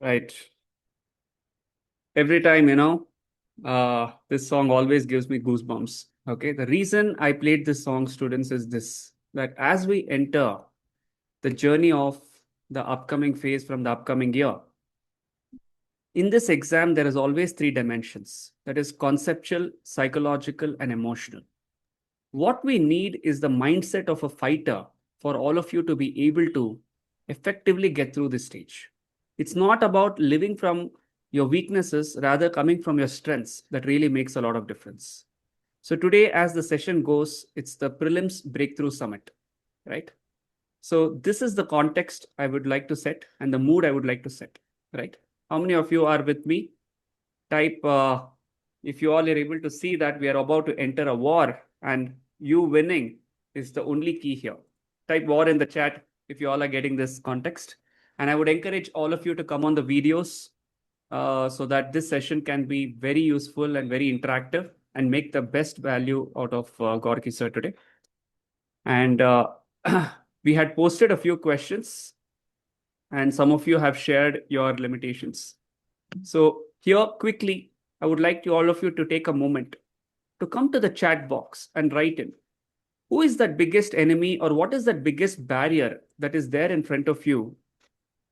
Right. Every time, this song always gives me goosebumps. Okay. The reason I played this song, students, is this, that as we enter the journey of the upcoming phase from the upcoming year, in this exam, there is always three dimensions, that is conceptual, psychological, and emotional. What we need is the mindset of a fighter for all of you to be able to effectively get through this stage. It's not about living from your weaknesses, rather coming from your strengths, that really makes a lot of difference. So today, as the session goes, it's the Prelims Breakthrough Summit, right? So this is the context I would like to set and the mood I would like to set, right? How many of you are with me? Type if you all are able to see that we are about to enter a war and you winning is the only key here. Type war in the chat if you all are getting this context. And I would encourage all of you to come on the videos so that this session can be very useful and very interactive and make the best value out of Gorky sir today. And we had posted a few questions and some of you have shared your limitations. So here quickly, I would like all of you to take a moment to come to the chat box and write in. Who is that biggest enemy, or what is that biggest barrier that is there in front of you,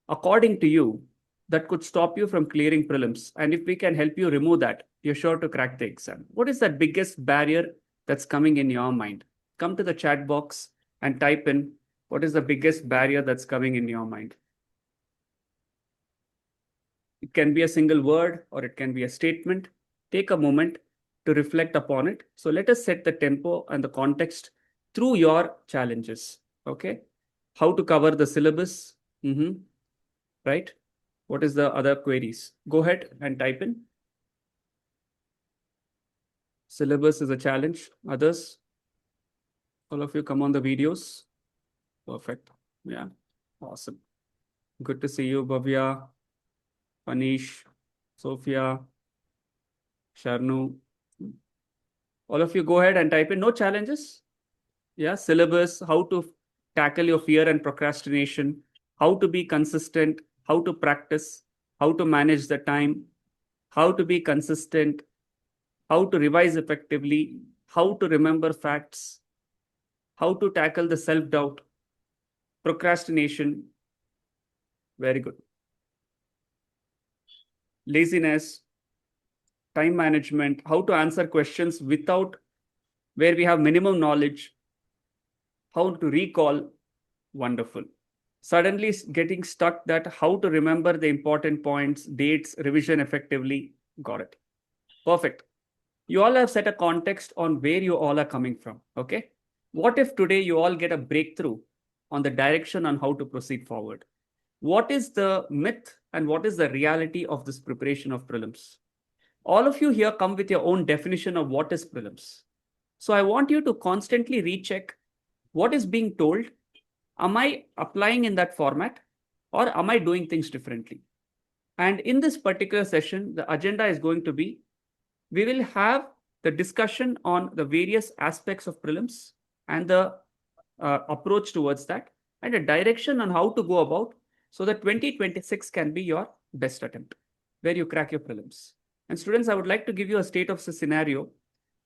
according to you, that could stop you from clearing prelims? And if we can help you remove that, you're sure to crack the exam. What is that biggest barrier that's coming in your mind? Come to the chat box and type in what is the biggest barrier that's coming in your mind. It can be a single word or it can be a statement. Take a moment to reflect upon it. So let us set the tempo and the context through your challenges. Okay. How to cover the syllabus. Right. What is the other queries? Go ahead and type in. Syllabus is a challenge. Others? All of you come on the videos. Perfect. Yeah. Awesome. Good to see you, Bhavya, Anish, Sophia, Sharnu. All of you go ahead and type in no challenges. Yeah, syllabus, how to tackle your fear and procrastination, how to be consistent, how to practice, how to manage the time, how to be consistent, how to revise effectively, how to remember facts, how to tackle the self-doubt, procrastination. Very good. Laziness, time management, how to answer questions without where we have minimum knowledge, how to recall. Wonderful. Suddenly getting stuck that how to remember the important points, dates, revision effectively. Got it. Perfect. You all have set a context on where you all are coming from. Okay. What if today you all get a breakthrough on the direction on how to proceed forward? What is the myth and what is the reality of this preparation of prelims? All of you here come with your own definition of what is prelims. So I want you to constantly recheck what is being told. Am I applying in that format or am I doing things differently? And in this particular session, the agenda is going to be, we will have the discussion on the various aspects of prelims and the approach towards that and a direction on how to go about so that 2026 can be your best attempt where you crack your prelims. And students, I would like to give you a state of the scenario.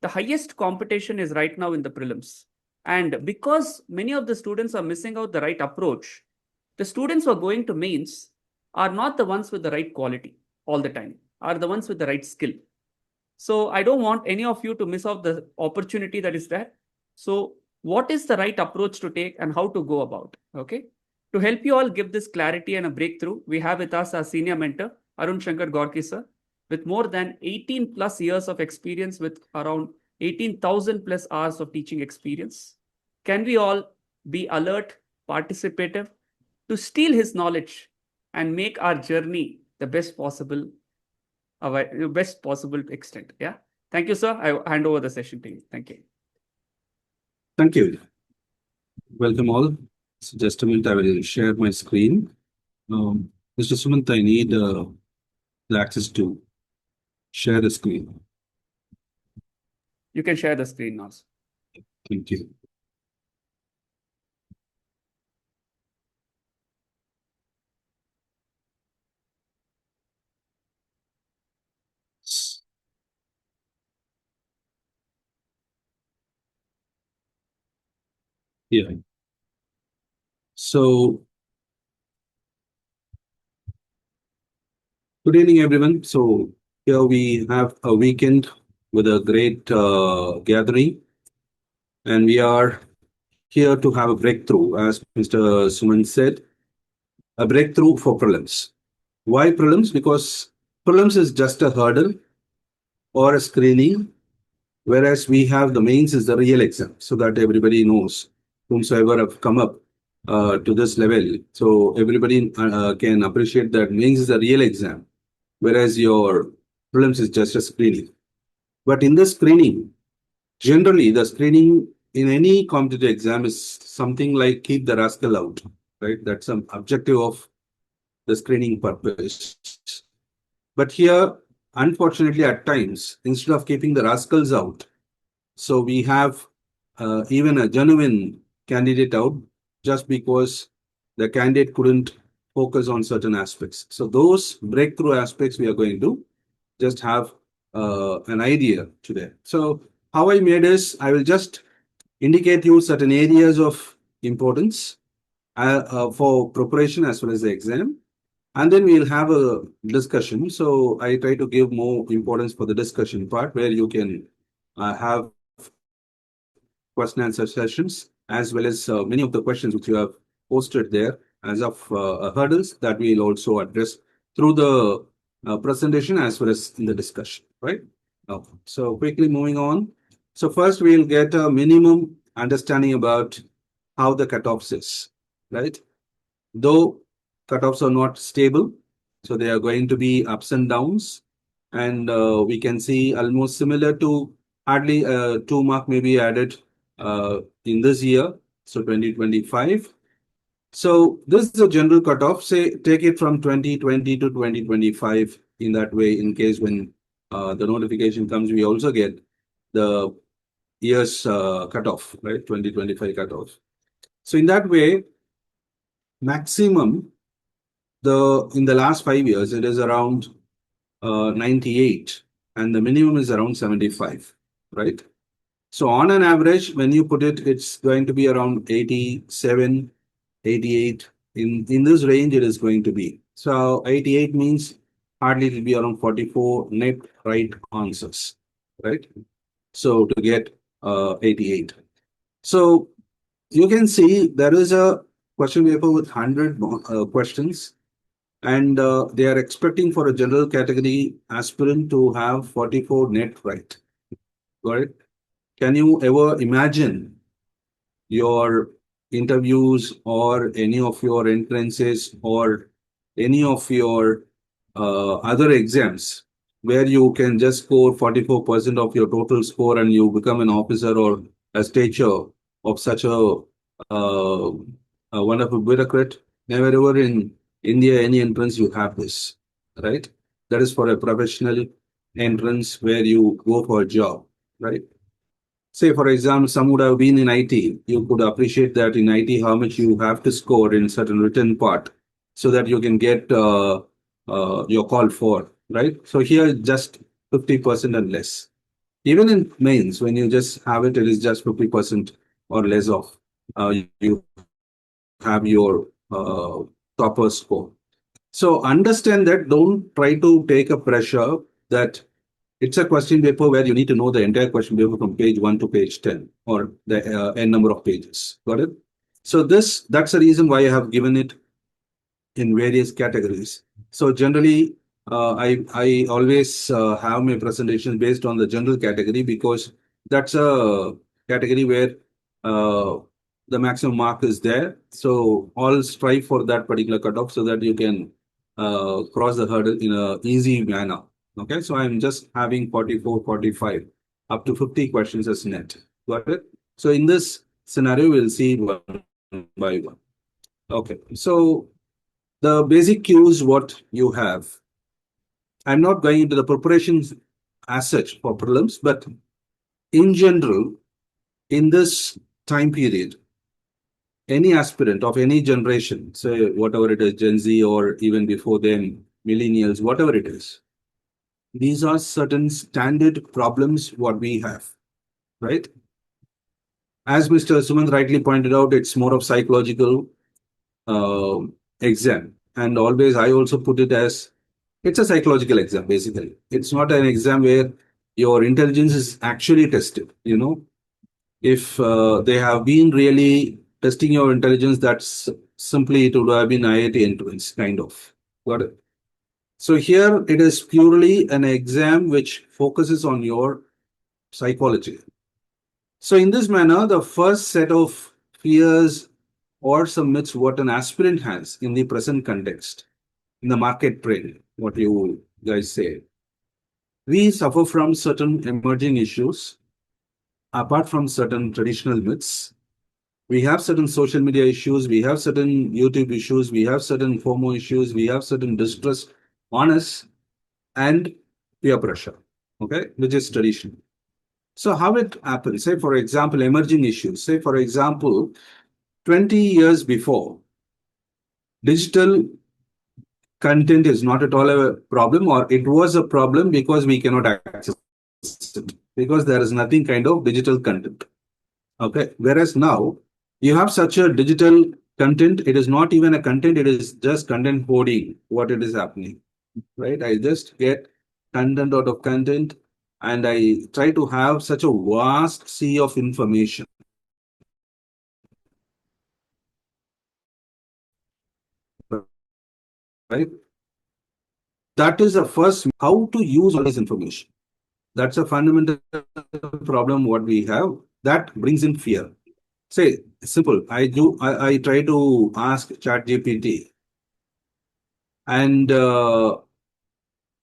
The highest competition is right now in the prelims. And because many of the students are missing out the right approach, the students who are going to mains are not the ones with the right quality all the time, are the ones with the right skill. So I don't want any of you to miss out the opportunity that is there. So what is the right approach to take and how to go about? Okay. To help you all give this clarity and a breakthrough, we have with us our senior mentor, Arun Shankar Gorki sir, with more than 18 plus years of experience with around 18,000 plus hours of teaching experience. Can we all be alert, participative to steal his knowledge and make our journey the best possible extent? Yeah. Thank you, sir. I hand over the session to you. Thank you. Thank you. Welcome all. So just a minute, I will share my screen. Mr. Sumant, I need the access to share the screen. You can share the screen now. Thank you. Yeah. So, good evening, everyone. So, here we have a weekend with a great gathering, and we are here to have a breakthrough, as Mr. Suman said, a breakthrough for prelims. Why prelims? Because prelims is just a hurdle or a screening, whereas we have the mains is the real exam, so that everybody knows, whomsoever have come up to this level. So everybody can appreciate that mains is a real exam, whereas your prelims is just a screening. But in the screening, generally the screening in any competitive exam is something like keep the rascal out, right? That's some objective of the screening purpose. But here, unfortunately, at times, instead of keeping the rascals out, so we have even a genuine candidate out just because the candidate couldn't focus on certain aspects. So those breakthrough aspects we are going to just have an idea today. So how I made is I will just indicate you certain areas of importance for preparation as well as the exam. And then we'll have a discussion. So I try to give more importance for the discussion part where you can have question answer sessions as well as many of the questions which you have posted there as of hurdles that we'll also address through the presentation as well as in the discussion, right? Okay. So quickly moving on. So first we'll get a minimum understanding about how the cutoffs is, right? Though cutoffs are not stable, so they are going to be ups and downs, and we can see almost similar to hardly 2 mark may be added in this year, so 2025. So this is a general cutoff. Say take it from 2020 to 2025 in that way. In case when the notification comes, we also get the year's cutoff, right? 2025 cutoff. So in that way, maximum in the last 5 years it is around 98, and the minimum is around 75, right? So on an average, when you put it, it's going to be around 87, 88. In this range, it is going to be. So 88 means hardly it will be around 44 net right answers, right? So to get 88. So you can see there is a question paper with 100 questions, and they are expecting for a general category aspirant to have 44 net right. Got it? Can you ever imagine your interviews or any of your entrances or any of your other exams where you can just score 44% of your total score and you become an officer or a stature of such uh, a wonderful bureaucrat? Never ever in India, any entrance you have this, right? That is for a professional entrance where you go for a job, right? Say, for example, some would have been in IT. You could appreciate that in IT, how much you have to score in certain written part so that you can get your call for, right? So here, just 50% and less. Even in mains, when you just have it, it is just 50% or less of you have your proper score. So understand that, don't try to take a pressure that it's a question paper where you need to know the entire question paper from page 1 to page 10 or the n number of pages. Got it? So that's the reason why I have given it in various categories. So generally, I always have my presentation based on the general category because that's a category where uh, the maximum mark is there. So all strive for that particular cutoff so that you can cross the hurdle in a easy manner. Okay, so I'm just having 44, 45, up to 50 questions as net. Got it? So in this scenario, we'll see one by one. Okay, so the basic cues what you have. I'm not going into the preparations as such for prelims, but in general, in this time period, any aspirant of any generation, say whatever it is, Gen Z or even before them, millennials, whatever it is, these are certain standard problems what we have, right? As Mr. Sumant rightly pointed out, it's more of psychological exam. And always I also put it as it's a psychological exam, basically. It's not an exam where your intelligence is actually tested. If they have been really testing your intelligence, that's simply it would have been IIT entrance, kind of. Got it? So here it is purely an exam which focuses on your psychology. So in this manner, the first set of fears or some myths what an aspirant has in the present context, in the market trend, what you guys say. We suffer from certain emerging issues, apart from certain traditional myths. We have certain social media issues, we have certain YouTube issues, we have certain FOMO issues, we have certain distrust on us and peer pressure, okay, which is traditional. So how it happens, say for example, emerging issues, say for example, 20 years before, digital content is not at all a problem, or it was a problem because we cannot access it, because there is nothing kind of digital content. Okay. Whereas now you have such a digital content, it is not even a content, it is just content hoarding, what it is happening. Right? I just get content out of content and I try to have such a vast sea of information. Right? That is the first how to use all this information. That's a fundamental problem what we have that brings in fear. Say simple. I try to ask ChatGPT and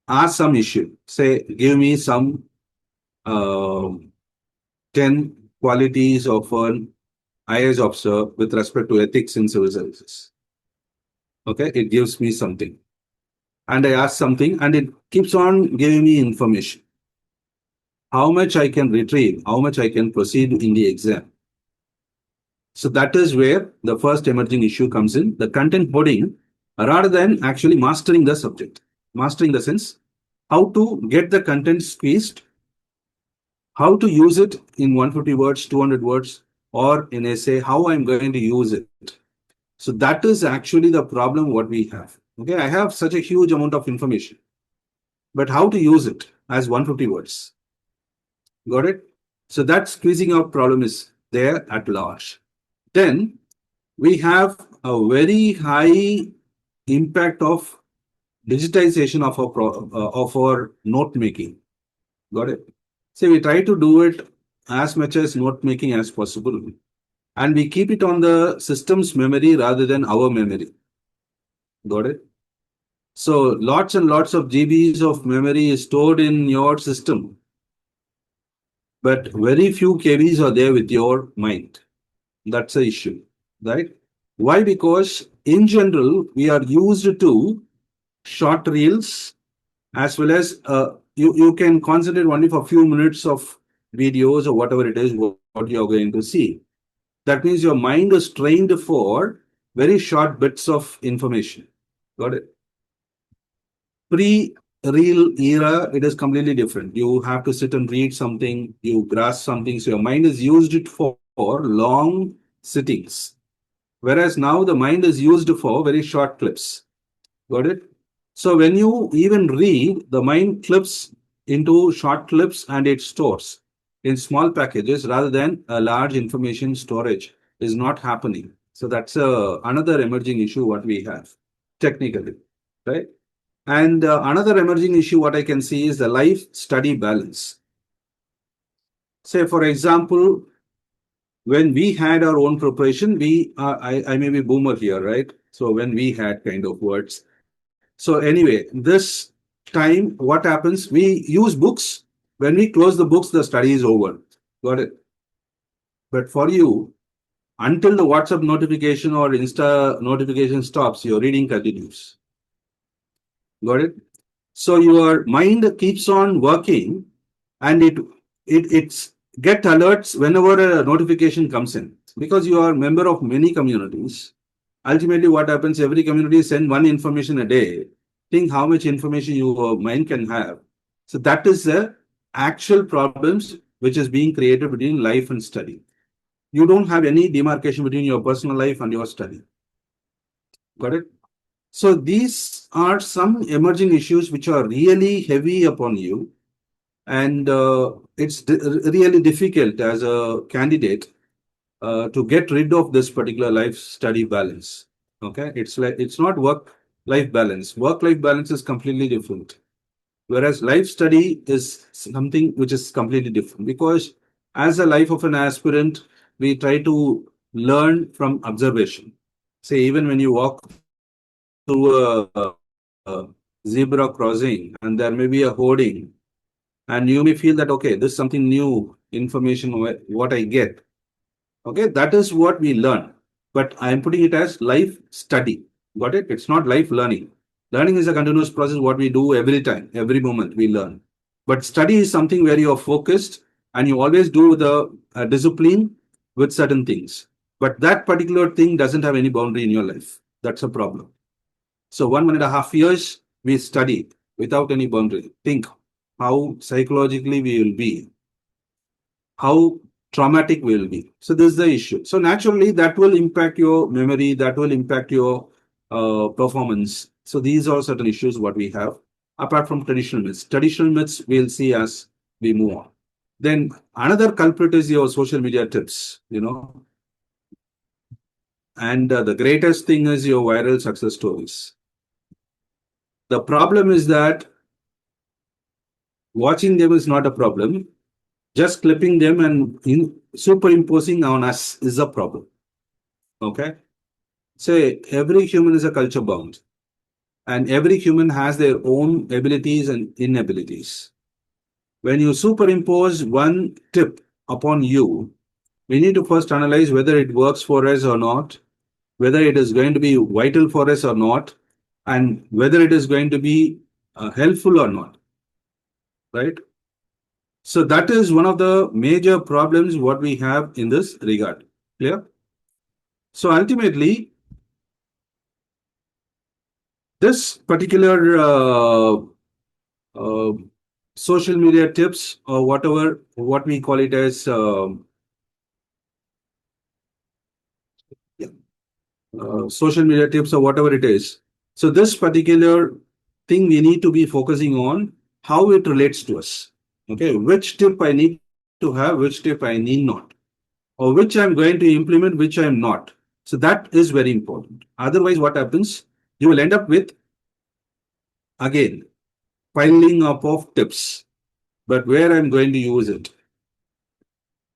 ask some issue. Say give me some uh, 10 qualities of an IAS officer with respect to ethics in civil services. Okay, it gives me something. And I ask something and it keeps on giving me information. How much I can retrieve, how much I can proceed in the exam. So that is where the first emerging issue comes in, the content hoarding, rather than actually mastering the subject. Mastering the sense, how to get the content squeezed, how to use it in 150 words, 200 words, or in essay, how I'm going to use it. So that is actually the problem what we have. Okay, I have such a huge amount of information, but how to use it as 150 words? Got it? So that squeezing out problem is there at large. Then we have a very high impact of digitization of our note making. Got it? So we try to do it as much as note making as possible, and we keep it on the system's memory rather than our memory. Got it? So lots and lots of GBs of memory is stored in your system, but very few KBs are there with your mind. That's the issue, right? Why? Because in general, we are used to short reels as well as you can concentrate only for a few minutes of videos or whatever it is what you are going to see. That means your mind is trained for very short bits of information. Got it? Pre-reel era, it is completely different. You have to sit and read something, you grasp something, so your mind is used it for long sittings. Whereas now the mind is used for very short clips. Got it? So when you even read, the mind clips into short clips and it stores in small packages rather than a large information storage is not happening. So that's another emerging issue what we have technically, right? And another emerging issue what I can see is the life-study balance. Say, for example, when we had our own preparation, I may be boomer here, right? So when we had kind of words. So anyway, this time, what happens? We use books. When we close the books, the study is over. Got it? But for you, until the WhatsApp notification or Insta notification stops, your reading continues. Got it? So your mind keeps on working and it's get alerts whenever a notification comes in. Because you are a member of many communities, ultimately what happens, every community send one information a day. Think how much information your mind can have. So that is the actual problems which is being created between life and study. you don't have any demarcation between your personal life and your study. Got it? So these are some emerging issues which are really heavy upon you, and it's really difficult as a candidate to get rid of this particular life study balance. Okay, it's not work life balance. Work life balance is completely different, whereas life study is something which is completely different, because as a life of an aspirant, we try to learn from observation. Say, even when you walk through a zebra crossing and there may be a hoarding, and you may feel that, okay, this is something new information what I get. Okay, that is what we learn. But I am putting it as life study. Got it? It's not life learning. Learning is a continuous process, what we do every time, every moment we learn. But study is something where you are focused and you always do the discipline with certain things. But that particular thing doesn't have any boundary in your life. That's a problem. So 1.5 years we study without any boundary. Think how psychologically we will be, how traumatic we will be. So this is the issue. So naturally that will impact your memory, that will impact your performance. So these are certain issues what we have apart from traditional myths. Traditional myths we'll see as we move on. Then another culprit is your social media tips, and the greatest thing is your viral success stories. The problem is that watching them is not a problem. Just clipping them and superimposing on us is a problem. Okay? Say, every human is a culture bound, and every human has their own abilities and inabilities. When you superimpose one tip upon you, we need to first analyze whether it works for us or not, whether it is going to be vital for us or not, and whether it is going to be helpful or not. Right? So that is one of the major problems what we have in this regard. Clear? So ultimately, this particular uh, social media tips or whatever, what we call it as social media tips or whatever it is. So this particular thing we need to be focusing on how it relates to us. Okay, which tip I need to have, which tip I need not, or which I'm going to implement, which I'm not. So that is very important. Otherwise, what happens? You will end up with, again, piling up of tips, but where I'm going to use it,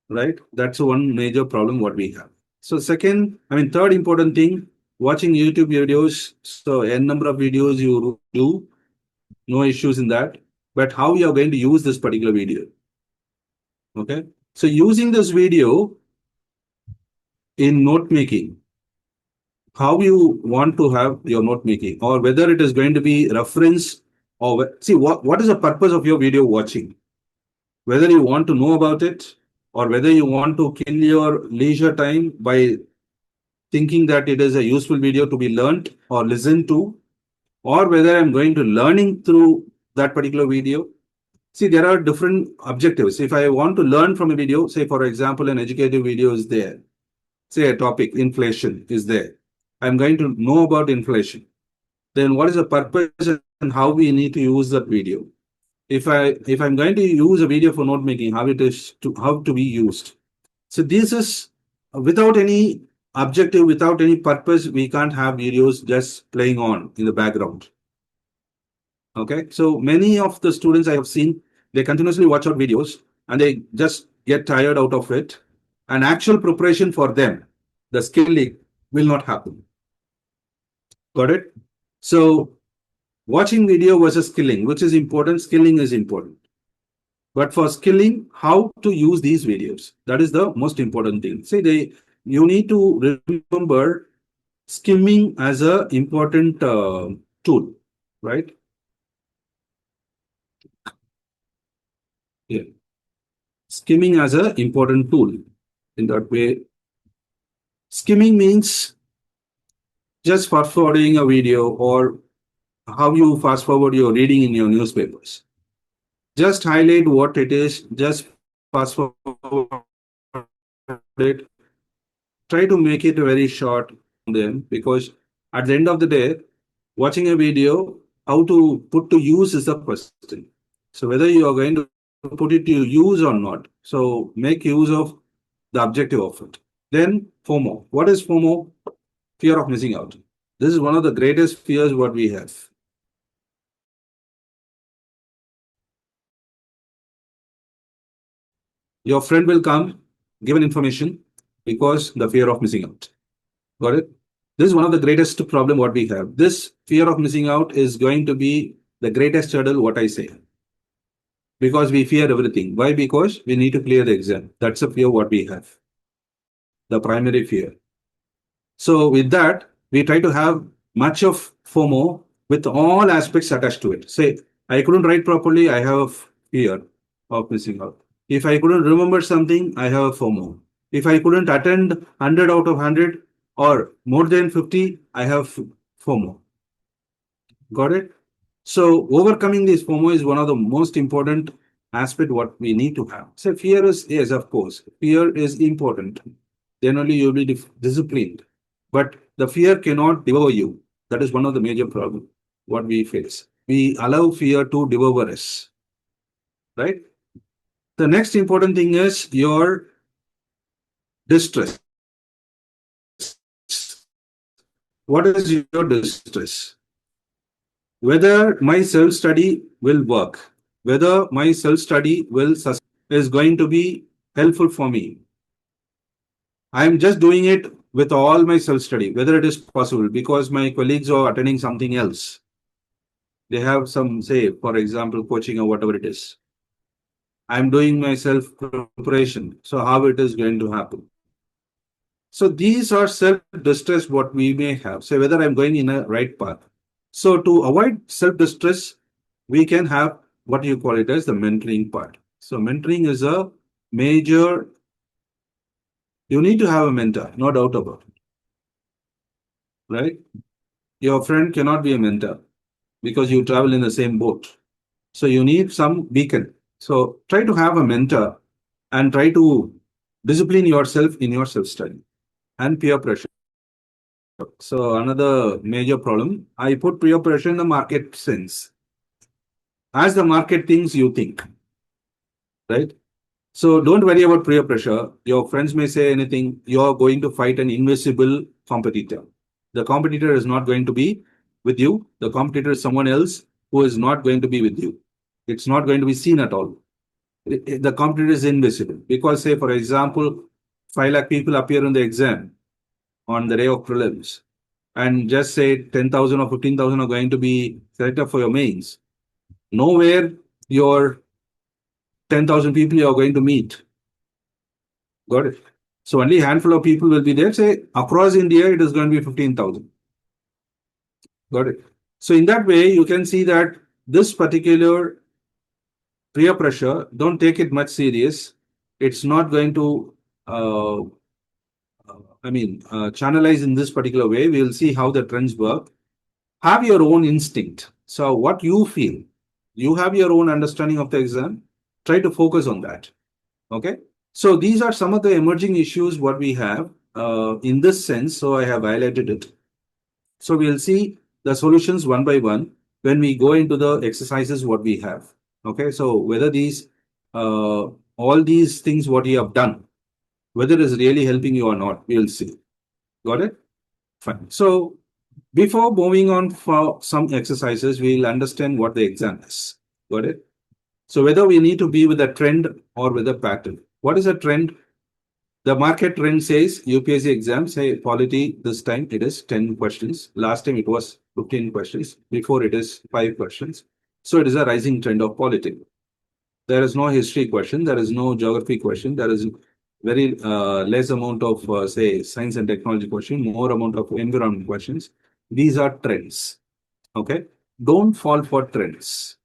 right? That's one major problem what we have. So third important thing, watching YouTube videos. So n number of videos you do, no issues in that. But how you are going to use this particular video? Okay. So using this video in note making, how you want to have your note making, or whether it is going to be reference, or see what is the purpose of your video watching? Whether you want to know about it, or whether you want to kill your leisure time by thinking that it is a useful video to be learned or listened to, or whether I'm going to learning through that particular video. See, there are different objectives. If I want to learn from a video, say for example, an educative video is there, say a topic, inflation is there. I'm going to know about inflation. Then what is the purpose and how we need to use that video? If I'm going to use a video for note making, how to be used. So this is without any objective, without any purpose, we can't have videos just playing on in the background. Okay, so many of the students I have seen, they continuously watch out videos and they just get tired out of it. And actual preparation for them, the skilling will not happen. Got it? So watching video versus skilling, which is important? Skilling is important. But for skilling, how to use these videos, that is the most important thing. You need to remember skimming as a important tool, right? Yeah. Skimming as a important tool. In that way, skimming means just fast forwarding a video, or how you fast forward your reading in your newspapers. Just highlight what it is, just fast forward it, try to make it very short then, because at the end of the day, watching a video, how to put to use is the question. So whether you are going to put it to use or not. So make use of the objective of it. Then FOMO. What is FOMO? Fear of missing out. This is one of the greatest fears what we have. Your friend will come, give an information because the fear of missing out. Got it? This is one of the greatest problem what we have. This fear of missing out is going to be the greatest hurdle, what I say. Because we fear everything. Why? Because we need to clear the exam. That's a fear what we have. The primary fear. So with that, we try to have much of FOMO with all aspects attached to it. Say, I couldn't write properly, I have fear of missing out. If I couldn't remember something, I have FOMO. If I couldn't attend 100 out of 100 or more than 50, I have FOMO. Got it? So overcoming this FOMO is one of the most important aspect what we need to have. So fear is, yes, of course, fear is important. Then only you'll be disciplined. But the fear cannot devour you. That is one of the major problems what we face. We allow fear to devour us. Right? The next important thing is your distress. What is your distress? Whether my self-study will work, whether my self-study will is going to be helpful for me. I am just doing it with all my self-study, whether it is possible, because my colleagues are attending something else. They have some, say, for example, coaching or whatever it is. I'm doing my self-preparation. So how it is going to happen? So these are self-distress what we may have. Say whether I'm going in a right path. So to avoid self-distress, we can have what you call it as the mentoring part. So mentoring is a major, you need to have a mentor, no doubt about it. Right? Your friend cannot be a mentor because you travel in the same boat. So you need some beacon. So try to have a mentor and try to discipline yourself in your self-study and peer pressure. So another major problem, I put peer pressure in the market sense. As the market thinks, you think, right? So don't worry about peer pressure. Your friends may say anything. You're going to fight an invisible competitor. The competitor is not going to be with you. The competitor is someone else who is not going to be with you. It's not going to be seen at all. The competitor is invisible because, say, for example, 5 lakh people appear in the exam on the day of prelims, and just say 10,000 or 15,000 are going to be selected for your mains. Nowhere your 10,000 people you are going to meet. Got it? So only a handful of people will be there. Say across India, it is going to be 15,000. Got it? So in that way, you can see that this particular peer pressure, don't take it much serious. It's not going to, channelize in this particular way. We'll see how the trends work. Have your own instinct. So what you feel, you have your own understanding of the exam. Try to focus on that. Okay. So these are some of the emerging issues what we have in this sense. So I have highlighted it. So we'll see the solutions one by one when we go into the exercises what we have. Okay. So whether these, all these things what you have done, whether it is really helping you or not, we'll see. Got it? Fine. So before moving on for some exercises, we'll understand what the exam is. Got it? So whether we need to be with a trend or with a pattern. What is a trend? The market trend says UPSC exam, say polity, this time it is 10 questions. Last time it was 15 questions. Before it is 5 questions. So it is a rising trend of polity. There is no history question. There is no geography question. There is very less amount of, say, science and technology question, more amount of environment questions. These are trends. Okay. Don't fall for trends.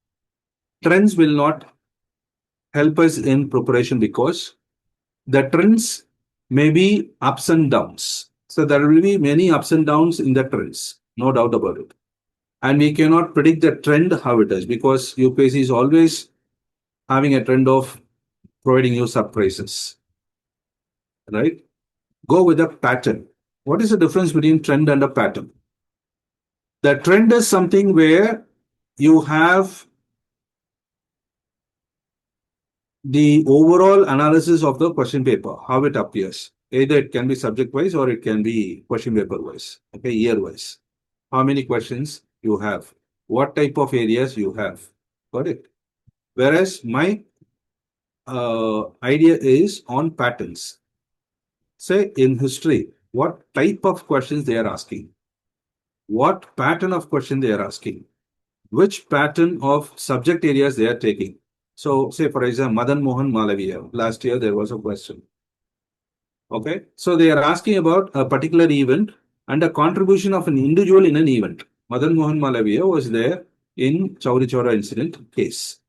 Trends will not help us in preparation because the trends may be ups and downs. So there will be many ups and downs in the trends, no doubt about it. And we cannot predict the trend how it is because UPSC is always having a trend of providing you surprises, right? go with a pattern. What is the difference between trend and a pattern? The trend is something where you have the overall analysis of the question paper, how it appears. Either it can be subject wise or it can be question paper wise, okay, year wise. How many questions you have, what type of areas you have. Got it? Whereas my idea is on patterns. Say in history, what type of questions they are asking, what pattern of question they are asking, which pattern of subject areas they are taking. So, say for example, Madan Mohan Malaviya, last year there was a question. Okay, so they are asking about a particular event and a contribution of an individual in an event. Madan Mohan Malaviya was there in Chauri Chaura incident case,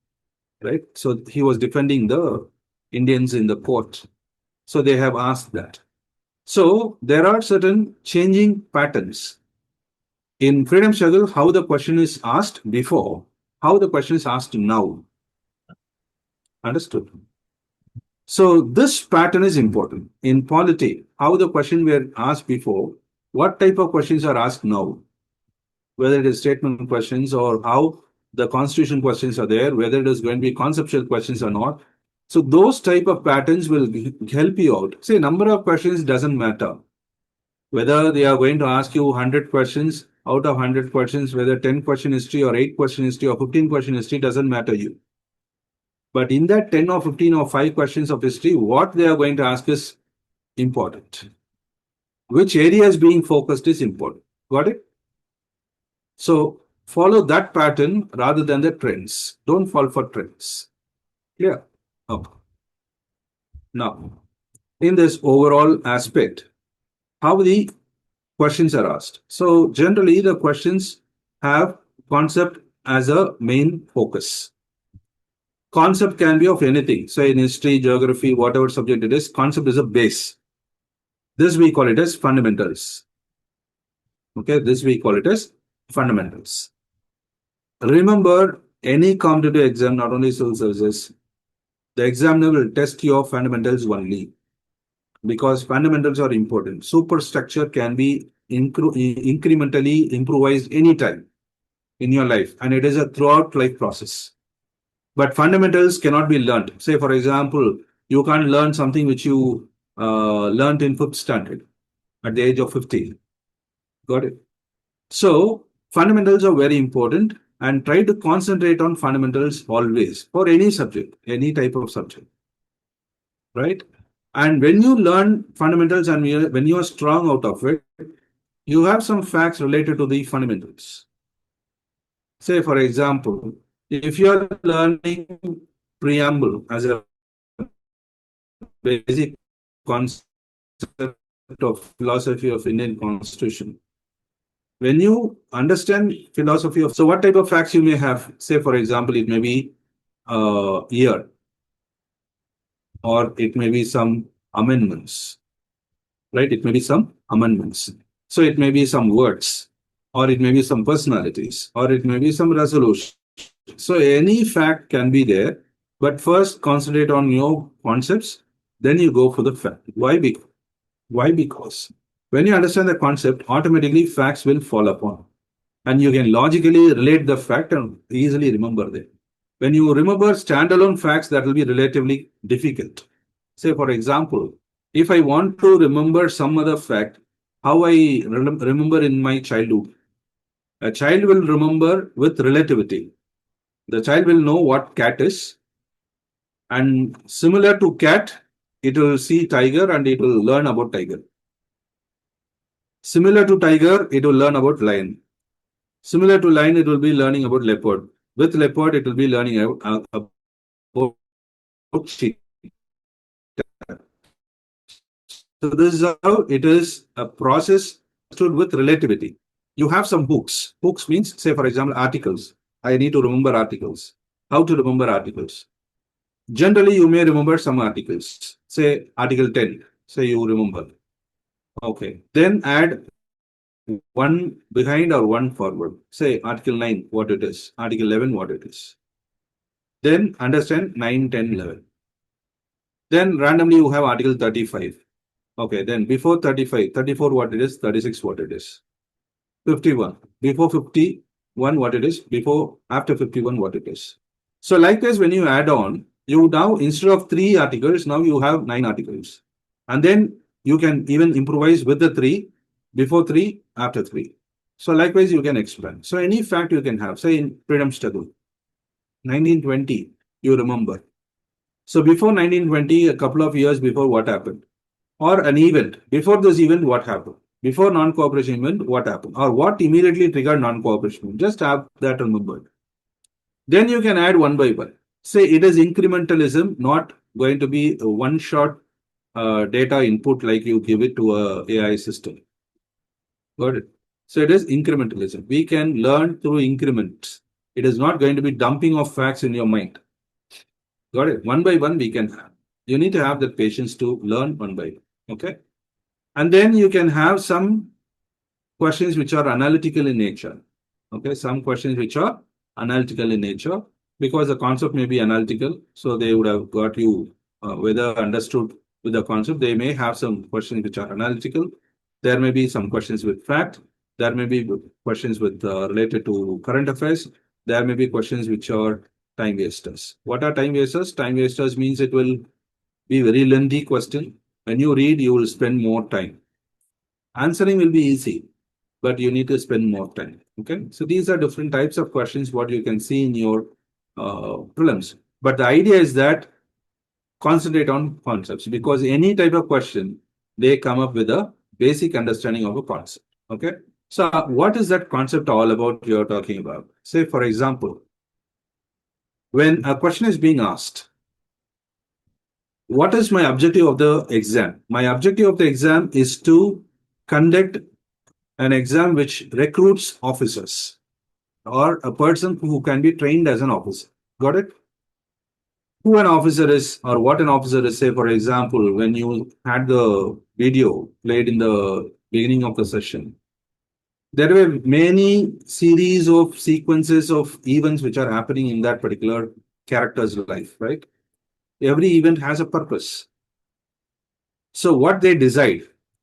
right? So he was defending the Indians in the court. So they have asked that. So there are certain changing patterns in freedom struggle, how the question is asked before, how the question is asked now. Understood? So this pattern is important. In polity, how the question were asked before, what type of questions are asked now, whether it is statement questions or how the constitution questions are there, whether it is going to be conceptual questions or not. So those type of patterns will help you out. Say number of questions doesn't matter. Whether they are going to ask you 100 questions, out of 100 questions, whether 10 question history or 8 question history or 15 question history doesn't matter you. But in that 10 or 15 or 5 questions of history, what they are going to ask is important. Which area is being focused is important. Got it? So follow that pattern rather than the trends. Don't fall for trends. Clear? Okay. Now, in this overall aspect, how the questions are asked. So generally the questions have concept as a main focus. Concept can be of anything. So in history, geography, whatever subject it is, concept is a base. This we call it as fundamentals. Okay, this we call it as fundamentals. Remember, any competitive exam, not only civil services, the examiner will test your fundamentals only because fundamentals are important. Superstructure can be incrementally improvised anytime in your life, and it is a throughout life process. But fundamentals cannot be learned. Say, for example, you can't learn something which you learned in 5th standard at the age of 15. Got it? So, fundamentals are very important and try to concentrate on fundamentals always for any subject, any type of subject. Right? And when you learn fundamentals and when you are strong out of it, you have some facts related to the fundamentals. Say, for example, if you are learning preamble as a basic concept of philosophy of Indian Constitution, when you understand philosophy of, so what type of facts you may have? Say, for example, it may be year, or it may be some amendments, right? It may be some amendments. So it may be some words, or it may be some personalities, or it may be some resolution. So any fact can be there, but first concentrate on your concepts, then you go for the fact. Why? Because when you understand the concept, automatically facts will fall upon. And you can logically relate the fact and easily remember them. When you remember standalone facts, that will be relatively difficult. Say, for example, if I want to remember some other fact, how I remember in my childhood, a child will remember with relativity. The child will know what cat is, and similar to cat, it will see tiger and it will learn about tiger. Similar to tiger, it will learn about lion. Similar to lion, it will be learning about leopard. With leopard, it will be learning about cheetah. So this is how it is a process understood with relativity. You have some hooks. Hooks means, say, for example, articles. I need to remember articles. How to remember articles? Generally, you may remember some articles. Say, Article 10. Say you remember. Okay. Then add one behind or one forward. Say Article 9, what it is. Article 11, what it is. Then understand 9, 10, 11. Then randomly you have Article 35. Okay, then before 35, 34 what it is, 36 what it is. 51. Before 51 what it is, after 51 what it is. So likewise, when you add on, you now instead of 3 articles, now you have 9 articles. And then you can even improvise with the 3, before 3, after 3. So likewise, you can expand. So any fact you can have, say in freedom struggle, 1920, you remember. So before 1920, a couple of years before, what happened? Or an event. Before this event, what happened? Before non-cooperation event, what happened? Or what immediately triggered non-cooperation? Just have that remembered. Then you can add one by one. Say it is incrementalism, not going to be a one-shot data input like you give it to a AI system. Got it? So it is incrementalism. We can learn through increments. It is not going to be dumping of facts in your mind. Got it? One by one, we can have. You need to have the patience to learn one by one. Okay? And then you can have some questions which are analytical in nature. Okay, some questions which are analytical in nature because the concept may be analytical. So they would have got you whether understood with the concept. They may have some questions which are analytical. There may be some questions with fact. There may be questions with related to current affairs. There may be questions which are time wasters. What are time wasters? Time wasters means it will be very lengthy question. When you read, you will spend more time. Answering will be easy, but you need to spend more time. Okay, so these are different types of questions what you can see in your prelims. But the idea is that concentrate on concepts because any type of question they come up with a basic understanding of a concept. Okay, so what is that concept all about you're talking about? Say, for example, when a question is being asked, what is my objective of the exam? My objective of the exam is to conduct an exam which recruits officers or a person who can be trained as an officer. Got it? Who an officer is or what an officer is, say, for example, when you had the video played in the beginning of the session, there were many series of sequences of events which are happening in that particular character's life, right? Every event has a purpose. So what they decide,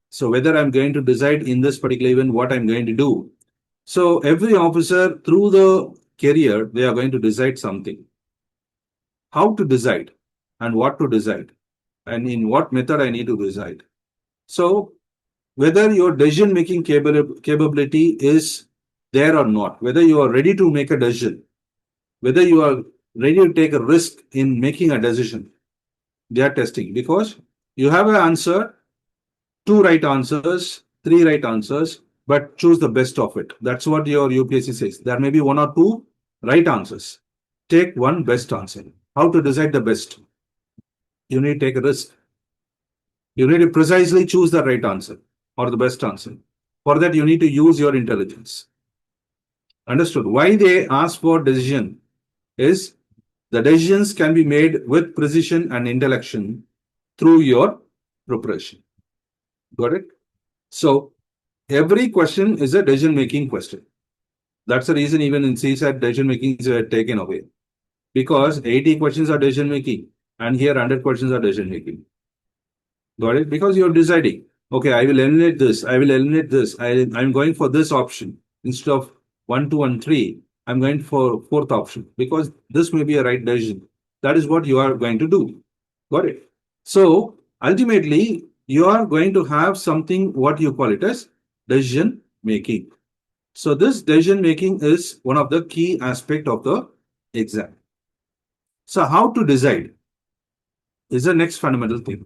so whether I'm going to decide in this particular event what I'm going to do. So every officer through the career, they are going to decide something. How to decide and what to decide and in what method I need to decide. So whether your decision making capability is there or not, whether you are ready to make a decision, whether you are ready to take a risk in making a decision, they are testing because you have an answer, 2 right answers, 3 right answers, but choose the best of it. That's what your UPSC says. There may be 1 or 2 right answers. Take one best answer. How to decide the best? You need to take a risk. You need to precisely choose the right answer or the best answer. For that, you need to use your intelligence. Understood? Why they ask for decision is the decisions can be made with precision and intellection through your preparation. Got it? So every question is a decision-making question. That's the reason even in CSAT decision-making is taken away. Because 80 questions are decision-making and here 100 questions are decision-making. Got it? Because you're deciding, okay, I will eliminate this, I will eliminate this, I'm going for this option. Instead of 1, 2, and 3, I'm going for 4th option because this may be a right decision. That is what you are going to do. Got it? So ultimately, you are going to have something what you call it as decision making. So this decision making is one of the key aspect of the exam. So how to decide is the next fundamental thing.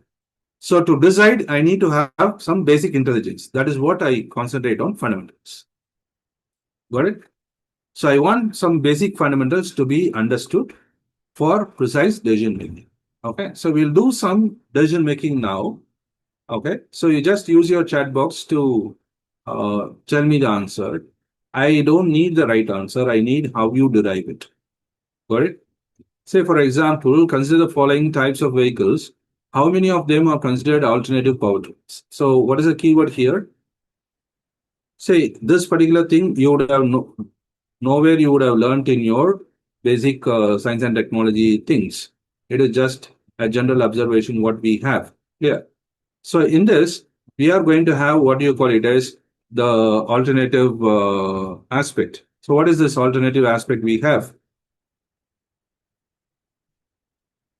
So to decide, I need to have some basic intelligence. That is what I concentrate on, fundamentals. Got it? So I want some basic fundamentals to be understood for precise decision making. Okay, so we'll do some decision making now. Okay, so you just use your chat box to tell me the answer. I don't need the right answer. I need how you derive it. Got it? Say, for example, consider the following types of vehicles. How many of them are considered alternative powertrains? So what is the keyword here? Say, this particular thing you would have nowhere you would have learned in your basic science and technology things. It is just a general observation what we have here. So in this, we are going to have what you call it as the alternative aspect. So what is this alternative aspect we have?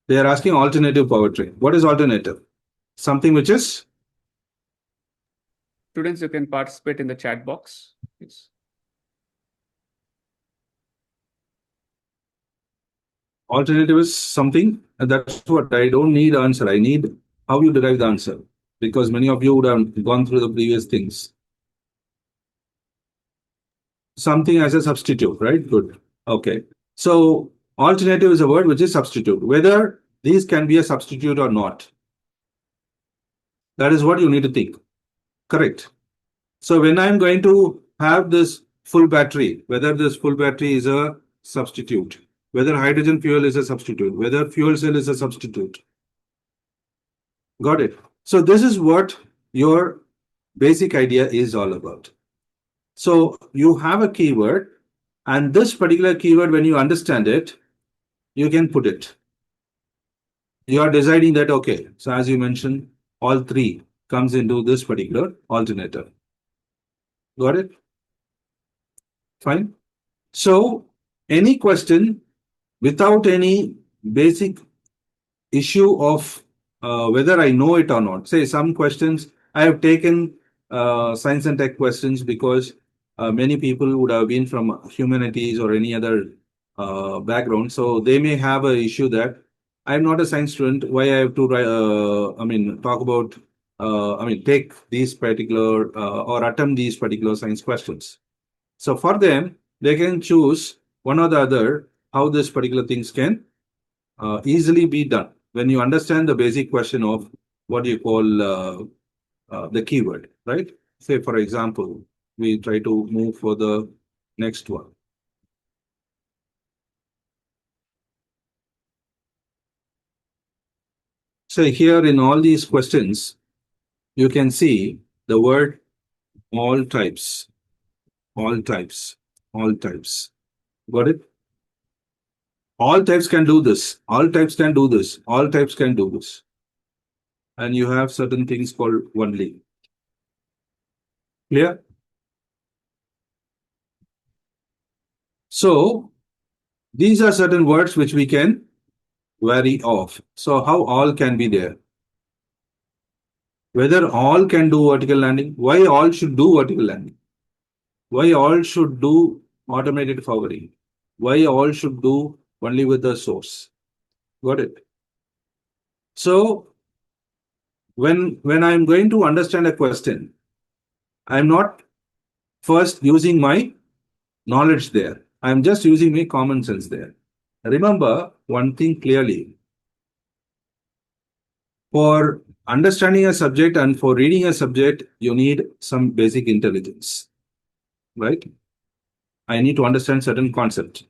They are asking alternative powertrain. What is alternative? Something which is? Students, you can participate in the chat box, please. Alternative is something, and that's what I don't need answer. I need how you derive the answer, because many of you would have gone through the previous things. Something as a substitute, right? Good. Okay. So alternative is a word which is substitute. Whether these can be a substitute or not, that is what you need to think. Correct. So when I'm going to have this full battery, whether this full battery is a substitute, whether hydrogen fuel is a substitute, whether fuel cell is a substitute. Got it. So this is what your basic idea is all about. So you have a keyword, and this particular keyword, when you understand it, you can put it. You are deciding that, okay, so as you mentioned, all three comes into this particular alternator. Got it? Fine. So any question without any basic issue of whether I know it or not. Say some questions I have taken science and tech questions because many people would have been from humanities or any other background. So they may have an issue that I'm not a science student. Why I have to talk about, take these particular or attempt these particular science questions. So for them, they can choose one or the other how this particular things can easily be done when you understand the basic question of what you call the keyword, right? Say, for example, we try to move for the next one. So here in all these questions, you can see the word all types, all types, all types. Got it? All types can do this. All types can do this. All types can do this. And you have certain things called only. Clear? So these are certain words which we can vary of. So how all can be there? Whether all can do vertical landing, why all should do vertical landing? Why all should do automated forwarding? Why all should do only with the source? Got it? So when I'm going to understand a question, I'm not first using my knowledge there. I'm just using my common sense there. Remember one thing clearly. For understanding a subject and for reading a subject, you need some basic intelligence, right? I need to understand certain concept.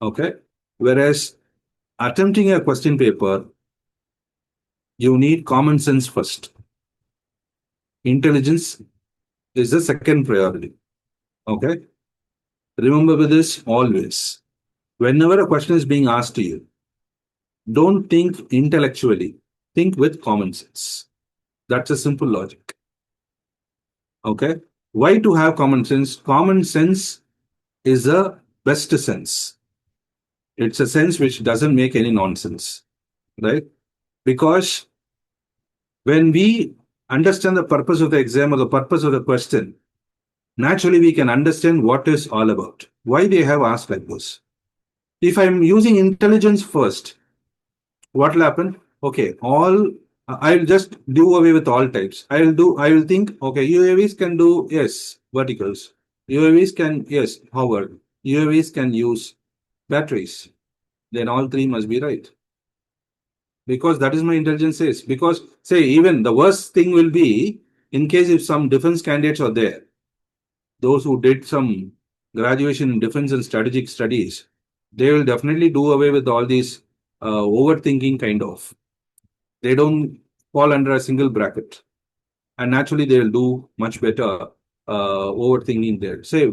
Okay. Whereas attempting a question paper, you need common sense first. Intelligence is the second priority. Okay. Remember with this always. Whenever a question is being asked to you, don't think intellectually, think with common sense. That's a simple logic. Okay. Why to have common sense? Common sense is the best sense. It's a sense which doesn't make any nonsense, right? Because when we understand the purpose of the exam or the purpose of the question, naturally we can understand what it's all about, why they have asked like this. If I'm using intelligence first, what will happen? Okay, I'll just do away with all types. I will think, okay, UAVs can do, yes, verticals. UAVs can, yes, hover. UAVs can use batteries. Then all three must be right. Because that is my intelligence says. Because, say, even the worst thing will be, in case if some defense candidates are there, those who did some graduation in defense and strategic studies, they will definitely do away with all these overthinking kind of. They don't fall under a single bracket. And naturally, they will do much better overthinking there. Say,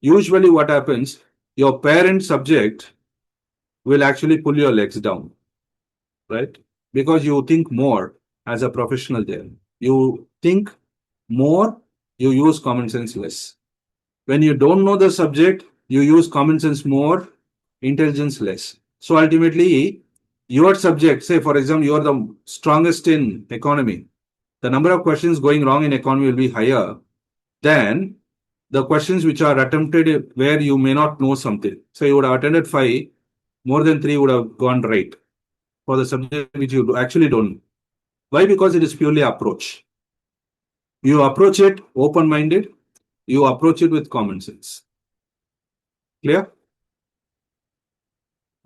usually what happens, your parent subject will actually pull your legs down, right? Because you think more. as a professional there. You think more, you use common sense less. When you don't know the subject, you use common sense more, intelligence less. So ultimately, your subject, say for example, you are the strongest in economy, the number of questions going wrong in economy will be higher than the questions which are attempted where you may not know something. So you would have attended 5, more than 3 would have gone right for the subject which you actually don't know. Why? Because it is purely approach. You approach it open-minded, you approach it with common sense. Clear?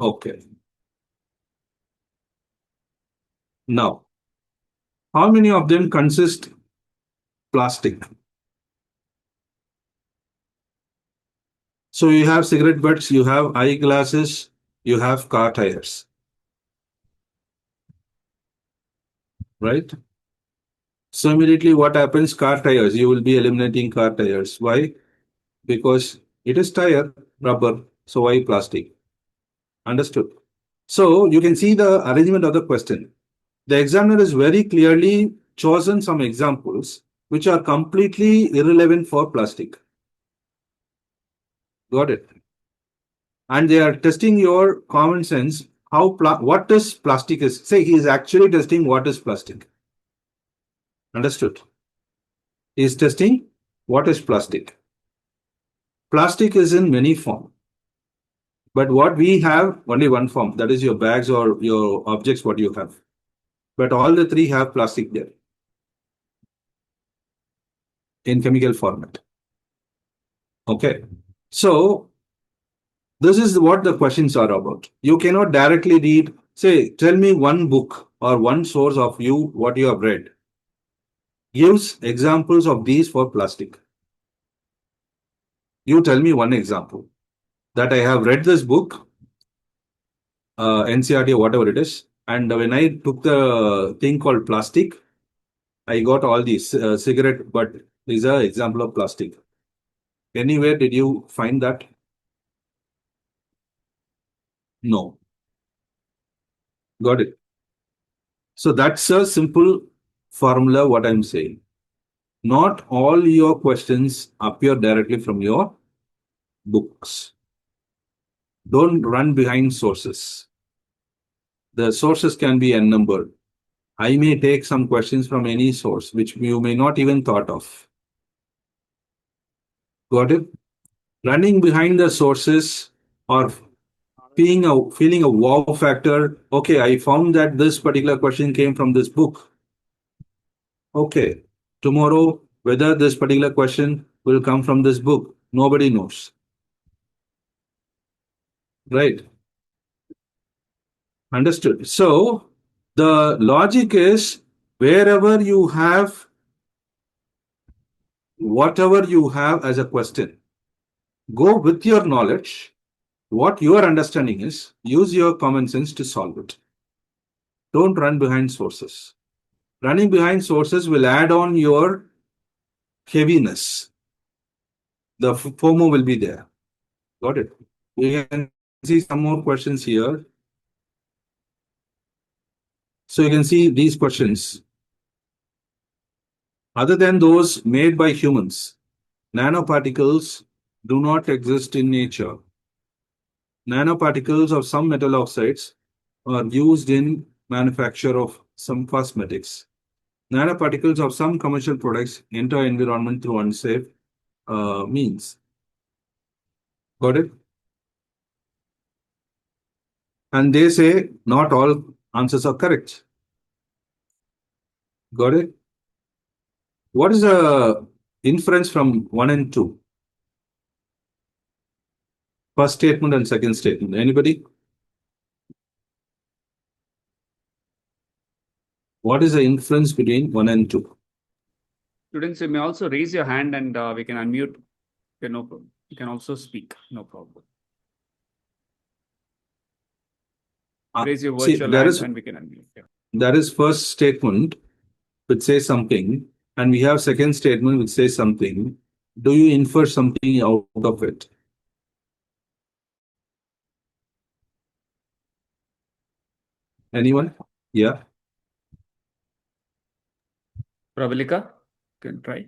Okay. Now, how many of them consist plastic? So you have cigarette butts, you have eyeglasses, you have car tires, right? So immediately what happens? Car tires, you will be eliminating car tires. Why? Because it is tire, rubber. So why plastic? Understood. So you can see the arrangement of the question. The examiner is very clearly chosen some examples which are completely irrelevant for plastic. Got it? And they are testing your common sense. What is plastic is? Say he is actually testing what is plastic. Understood? He is testing what is plastic. Plastic is in many forms. But what we have, only one form, that is your bags or your objects, what you have. But all the three have plastic there in chemical format. Okay. So this is what the questions are about. You cannot directly read, say, tell me one book or one source of you, what you have read. Gives examples of these for plastic. You tell me one example that I have read this book, NCRT or whatever it is. And when I took the thing called plastic, I got all these cigarette, but these are example of plastic. Anywhere did you find that? No. Got it. So that's a simple formula, what I'm saying. Not all your questions appear directly from your books. Don't run behind sources. The sources can be unnumbered. I may take some questions from any source, which you may not even thought of. Got it? Running behind the sources or feeling a wow factor. Okay, I found that this particular question came from this book. Okay, tomorrow, whether this particular question will come from this book, nobody knows. Right? Understood. So the logic is wherever you have whatever you have as a question, go with your knowledge. What your understanding is, use your common sense to solve it. Don't run behind sources. Running behind sources will add on your heaviness. The FOMO will be there. Got it? We can see some more questions here. So you can see these questions. Other than those made by humans, nanoparticles do not exist in nature. Nanoparticles of some metal oxides are used in manufacture of some cosmetics. Nanoparticles of some commercial products enter environment through unsafe means. Got it? And they say not all answers are correct. Got it? What is the inference from 1 and 2? First statement and second statement. Anybody? What is the inference between 1 and 2? Students, you may also raise your hand and we can unmute. No problem. You can also speak. No problem. Raise your virtual hand and we can unmute. Yeah. That is first statement which says something, and we have second statement which says something. Do you infer something out of it? Anyone? Yeah. Pravalika, can try.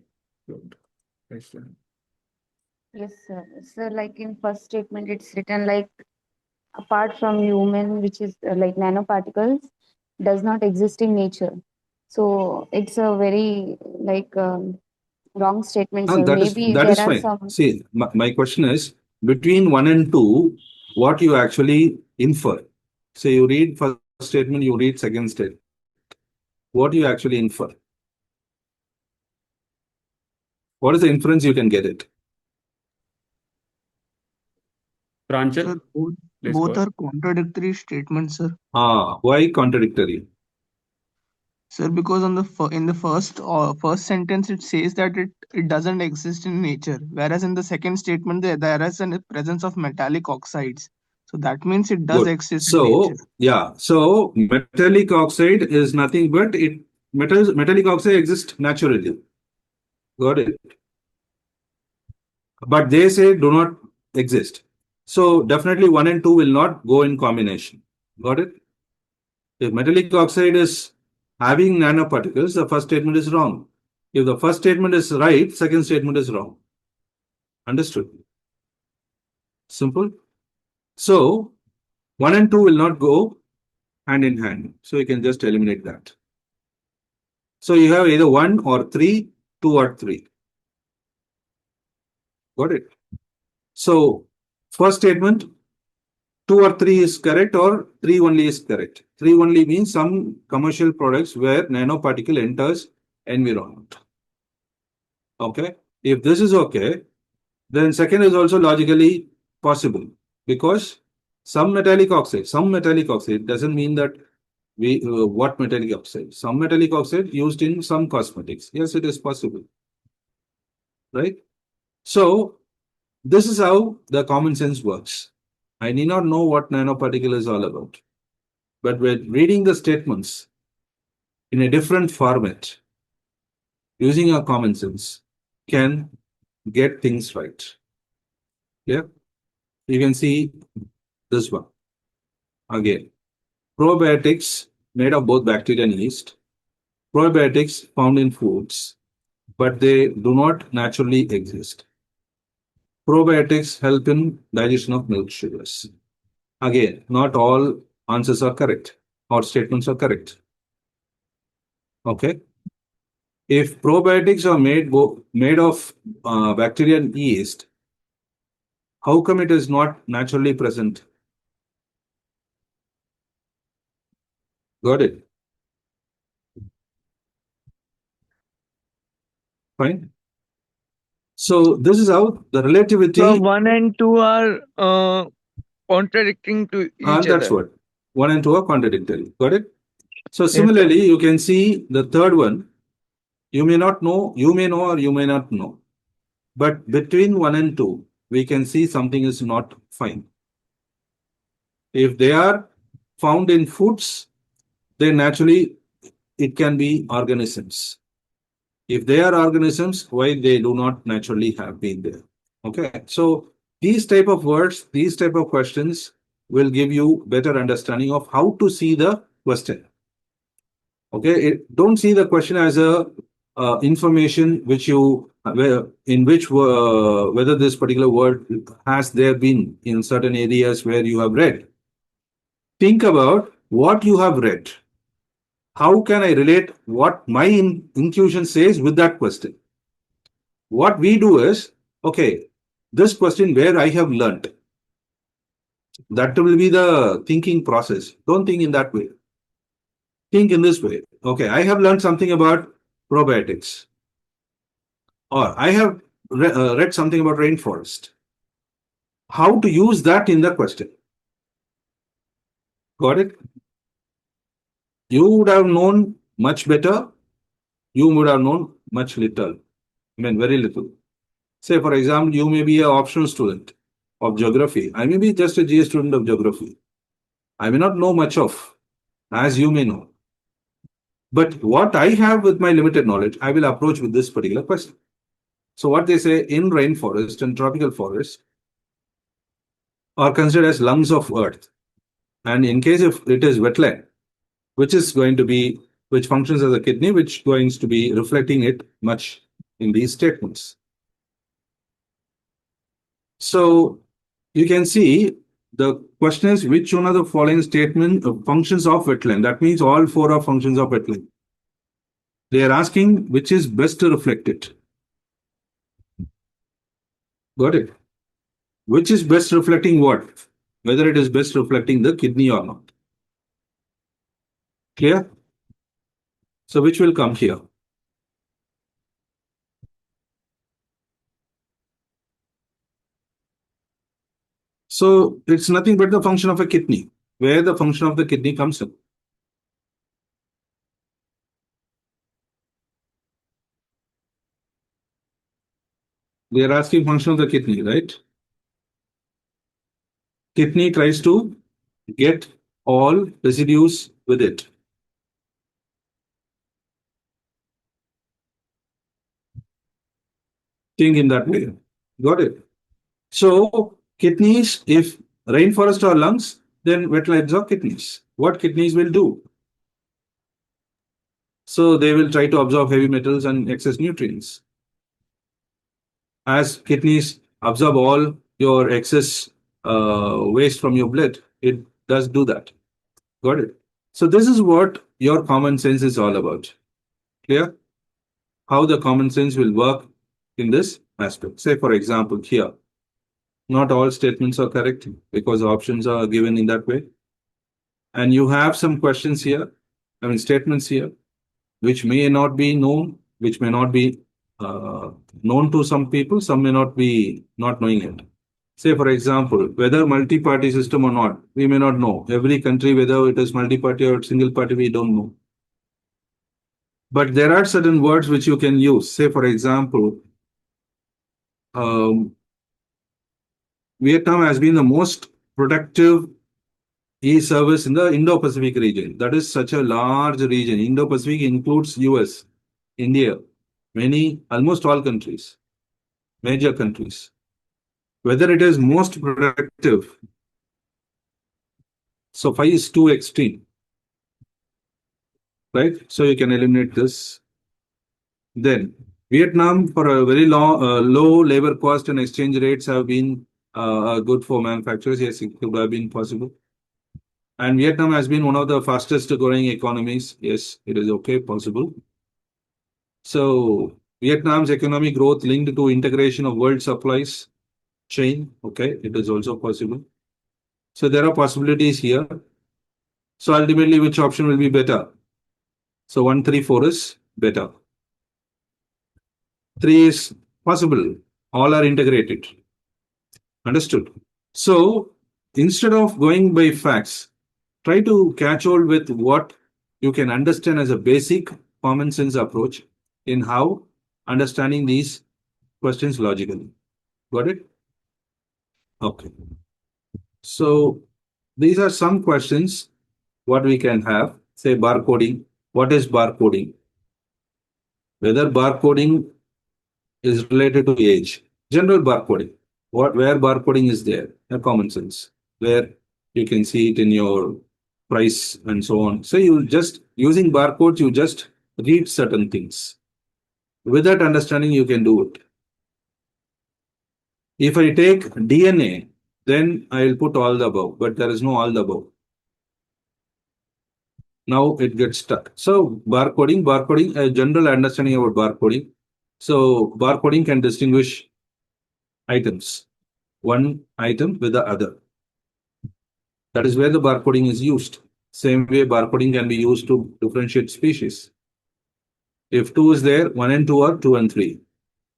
Yes, sir. So, like in first statement, it's written like apart from human, which is like nanoparticles, does not exist in nature. So it's a very like wrong statement, sir. And Maybe that there is are fine. some. See, my question is between 1 and 2, what you actually infer. Say you read first statement, you read second statement. What do you actually infer? What is the inference you can get it? Pranjal, Sir, please go both ahead. are contradictory statements, sir. Why contradictory? Sir, because on in the first sentence it says that it doesn't exist in nature, whereas in the second statement there is a presence of metallic oxides. So that means it does Good. exist in nature. So yeah, so metallic oxide is nothing but metallic oxide exists naturally. Got it? But they say do not exist. So definitely 1 and 2 will not go in combination. Got it? If metallic oxide is having nanoparticles, the first statement is wrong. If the first statement is right, second statement is wrong. Understood? Simple. So 1 and 2 will not go hand in hand. So you can just eliminate that. So you have either 1 or 3, 2 or 3. Got it? So first statement, 2 or 3 is correct or 3 only is correct. 3 only means some commercial products where nanoparticle enters environment. Okay. If this is okay, then second is also logically possible because some metallic oxide doesn't mean that what metallic oxide? Some metallic oxide used in some cosmetics. Yes, it is possible. Right? So this is how the common sense works. I need not know what nanoparticle is all about. But when reading the statements in a different format, using our common sense, can get things right. Yeah, you can see this one again. Probiotics made of both bacteria and yeast. Probiotics found in foods, but they do not naturally exist. Probiotics help in digestion of milk sugars. Again, not all answers are correct or statements are correct. Okay. If probiotics are made of bacteria and yeast, how come it is not naturally present? Got it? Fine. So this is how the relativity. So 1 and 2 are contradicting to each That's other. what 1 and 2 are contradictory. Got it? So Yes, sir. similarly, you can see the third one. You may not know, you may know, or you may not know. But between 1 and 2, we can see something is not fine. If they are found in foods, then naturally it can be organisms. If they are organisms, why they do not naturally have been there? Okay, so these type of words, these type of questions will give you better understanding of how to see the question. Okay, don't see the question as a information which you in which whether this particular word has there been in certain areas where you have read. Think about what you have read. How can I relate what my intuition says with that question? What we do is, okay, this question where I have learnt. That will be the thinking process. Don't think in that way. Think in this way. Okay, I have learned something about probiotics. Or I have read something about rainforest. How to use that in the question? Got it? You would have known much better. You would have known much little. I mean, very little. Say, for example, you may be an optional student of geography. I may be just a GA student of geography. I may not know much of, as you may know. But what I have with my limited knowledge, I will approach with this particular question. So what they say in rainforest and tropical forest are considered as lungs of earth. And in case if it is wetland, which is going to be which functions as a kidney, which going to be reflecting it much in these statements. So you can see the question is which one of the following statement functions of wetland. That means all four are functions of wetland. They are asking which is best to reflect it. Got it? Which is best reflecting what? Whether it is best reflecting the kidney or not. Clear? So which will come here? So it's nothing but the function of a kidney, where the function of the kidney comes in. They are asking function of the kidney, right? Kidney tries to get all residues with it. Think in that way. Got it? So kidneys, if rainforest are lungs, then wetlands are kidneys. What kidneys will do? So they will try to absorb heavy metals and excess nutrients. As kidneys absorb all your excess waste from your blood, it does do that. Got it? So this is what your common sense is all about. Clear? How the common sense will work in this aspect. Say, for example, here, not all statements are correct because options are given in that way. And you have some questions here, statements here, which may not be known, which may not be known to some people, some may not be not knowing it. Say, for example, whether multi-party system or not, we may not know. Every country, whether it is multi-party or single party, we don't know. But there are certain words which you can use. Say, for example, Vietnam has been the most productive e-service in the Indo-Pacific region. That is such a large region. Indo-Pacific includes US, India, almost all countries, major countries. Whether it is most productive, so 5 is too extreme, right? So you can eliminate this. Then Vietnam, for a very low labor cost and exchange rates, have been good for manufacturers. Yes, it could have been possible. And Vietnam has been one of the fastest growing economies. Yes, it is okay, possible. So Vietnam's economic growth linked to integration of world supplies chain. Okay, it is also possible. So there are possibilities here. So ultimately, which option will be better? So 1, 3, 4 is better. 3 is possible. All are integrated. Understood? So instead of going by facts, try to catch hold with what you can understand as a basic common sense approach in how understanding these questions logically. Got it? Okay. So these are some questions what we can have. Say barcoding. What is barcoding? Whether barcoding is related to age. General barcoding. Where barcoding is there? A common sense. Where you can see it in your price and so on. So you just using barcodes, you just read certain things. With that understanding, you can do it. If I take DNA, then I'll put all the above, but there is no all the above. Now it gets stuck. So barcoding, a general understanding about barcoding. So barcoding can distinguish items, one item with the other. That is where the barcoding is used. Same way barcoding can be used to differentiate species. If 2 is there, 1 and 2 are 2 and 3.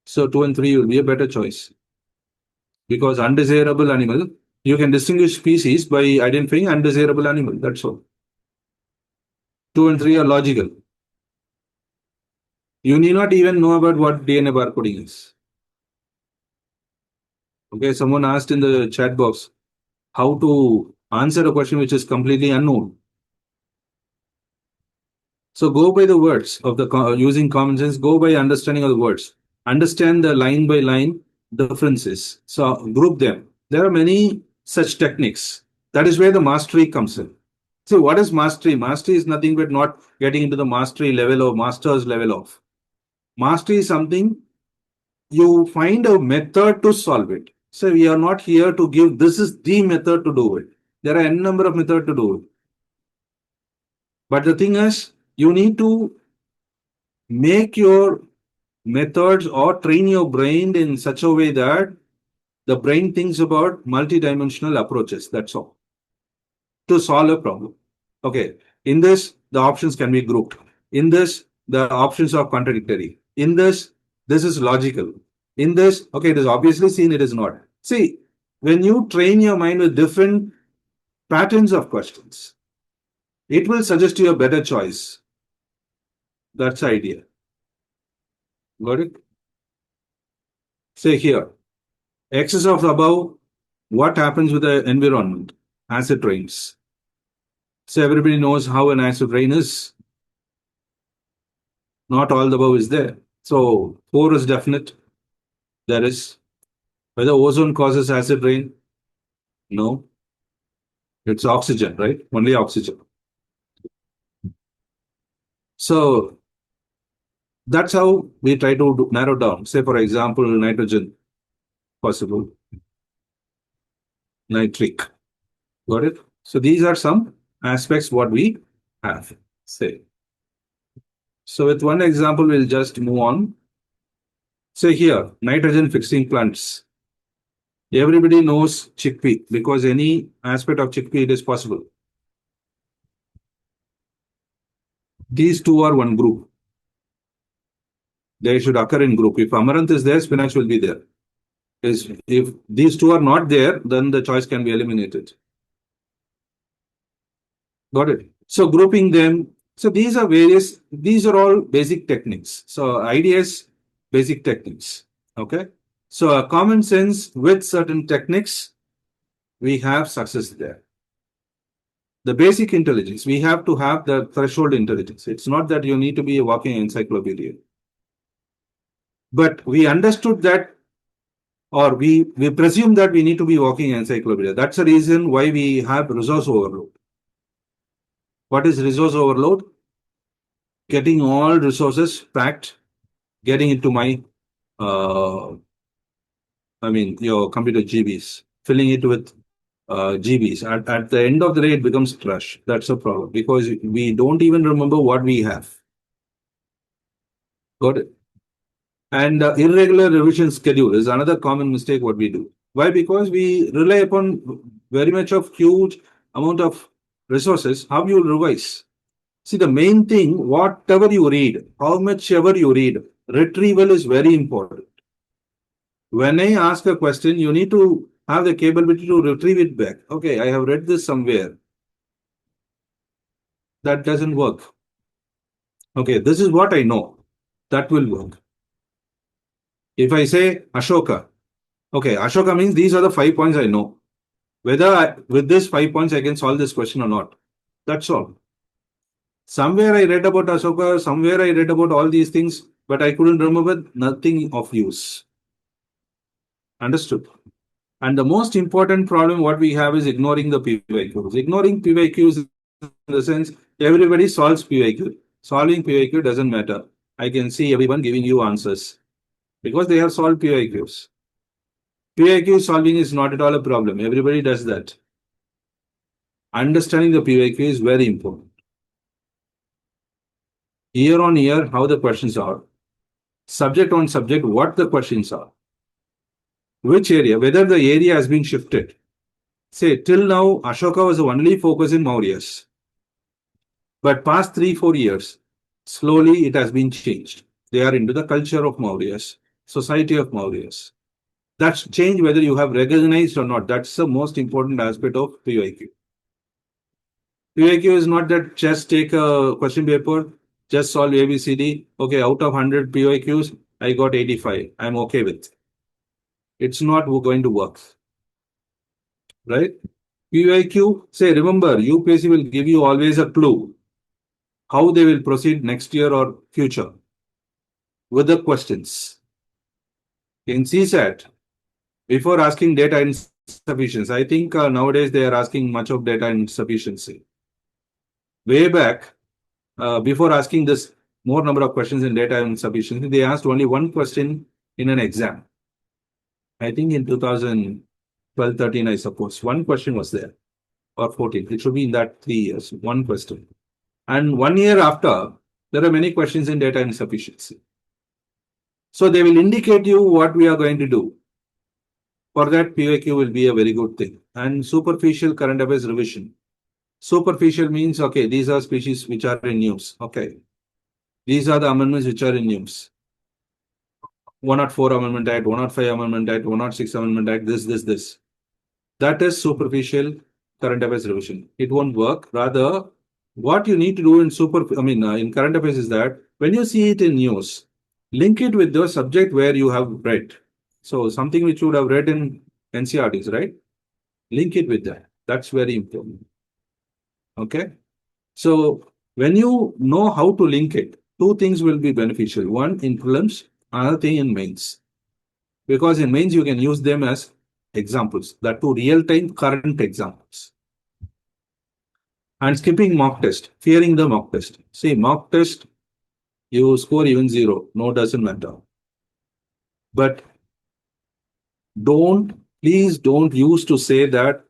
So 2 and 3 will be a better choice. Because undesirable animal, you can distinguish species by identifying undesirable animal. That's all. 2 and 3 are logical. You need not even know about what DNA barcoding is. Okay, someone asked in the chat box how to answer a question which is completely unknown. So go by the words of the using common sense, go by understanding of the words. Understand the line by line differences. So group them. There are many such techniques. That is where the mastery comes in. So what is mastery? Mastery is nothing but not getting into the mastery level or master's level of. Mastery is something you find a method to solve it. So we are not here to give this is the method to do it. There are n number of methods to do it. But the thing is, you need to make your methods or train your brain in such a way that the brain thinks about multidimensional approaches. That's all. To solve a problem. Okay. In this, the options can be grouped. In this, the options are contradictory. In this is logical. In this, okay, it is obviously seen, it is not. See, when you train your mind with different patterns of questions, it will suggest you a better choice. That's the idea. Got it? Say here, excess of the above, what happens with the environment? Acid rains. So everybody knows how an acid rain is. Not all the above is there. So 4 is definite. There is. Whether ozone causes acid rain? No. It's oxygen, right? Only oxygen. So that's how we try to narrow down. Say, for example, nitrogen, possible. Nitric. Got it? So these are some aspects what we have. Say. So with one example, we'll just move on. Say here, nitrogen fixing plants. Everybody knows chickpea because any aspect of chickpea it is possible. These two are one group. They should occur in group. If amaranth is there, spinach will be there. If these two are not there, then the choice can be eliminated. Got it? So grouping them. So these are all basic techniques. So ideas, basic techniques. Okay. So a common sense with certain techniques, we have success there. The basic intelligence, we have to have the threshold intelligence. It's not that you need to be a walking encyclopedia. But we understood that, or we presume that we need to be walking encyclopedia. That's the reason why we have resource overload. What is resource overload? Getting all resources packed, getting into my, your computer GBs, filling it with GBs. At the end of the day, it becomes trash. That's a problem because we don't even remember what we have. Got it? And irregular revision schedule is another common mistake what we do. Why? Because we rely upon very much of huge amount of resources. How you revise? See, the main thing, whatever you read, how much ever you read, retrieval is very important. When I ask a question, you need to have the capability to retrieve it back. Okay, I have read this somewhere. That doesn't work. Okay, this is what I know. That will work. If I say Ashoka, okay, Ashoka means these are the 5 points I know. Whether with this 5 points I can solve this question or not. That's all. Somewhere I read about Ashoka, somewhere I read about all these things, but I couldn't remember nothing of use. Understood? And the most important problem what we have is ignoring the PYQs. Ignoring PYQs in the sense everybody solves PYQ. Solving PYQ doesn't matter. I can see everyone giving you answers because they have solved PYQs. PYQ solving is not at all a problem. Everybody does that. Understanding the PYQ is very important. Year on year, how the questions are. Subject on subject, what the questions are. Which area, whether the area has been shifted. Say, till now, Ashoka was only focused in Mauryas. But past 3-4 years, slowly it has been changed. They are into the culture of Mauryas, society of Mauryas. That's change whether you have recognized or not. That's the most important aspect of PYQ. PYQ is not that just take a question paper, just solve ABCD. Okay, out of 100 PYQs, I got 85. I'm okay with. It's not going to work. Right? PYQ, say, remember, UPSC will give you always a clue how they will proceed next year or future with the questions. In CSAT, before asking data insufficiency, I think nowadays they are asking much of data insufficiency. way back, before asking this more number of questions in data insufficiency, they asked only one question in an exam. I think in 2012, 13, I suppose. One question was there, or 14. It should be in that 3 years, one question. And 1 year after, there are many questions in data insufficiency. So they will indicate you what we are going to do. For that, PYQ will be a very good thing. And superficial current affairs revision. Superficial means, okay, these are species which are in news. Okay. These are the amendments which are in news. 104 Amendment Act, 105 Amendment Act, 106 Amendment Act, this. That is superficial current affairs revision. It won't work. Rather, what you need to do in in current affairs is that when you see it in news, link it with the subject where you have read. So something which you would have read in NCRTs, right? Link it with that. That's very important. Okay. So when you know how to link it, two things will be beneficial. One in prelims, another thing in mains. Because in mains, you can use them as examples, that two real-time current examples. And skipping mock test, fearing the mock test. See, mock test, you score even 0, no, doesn't matter. But please don't use to say that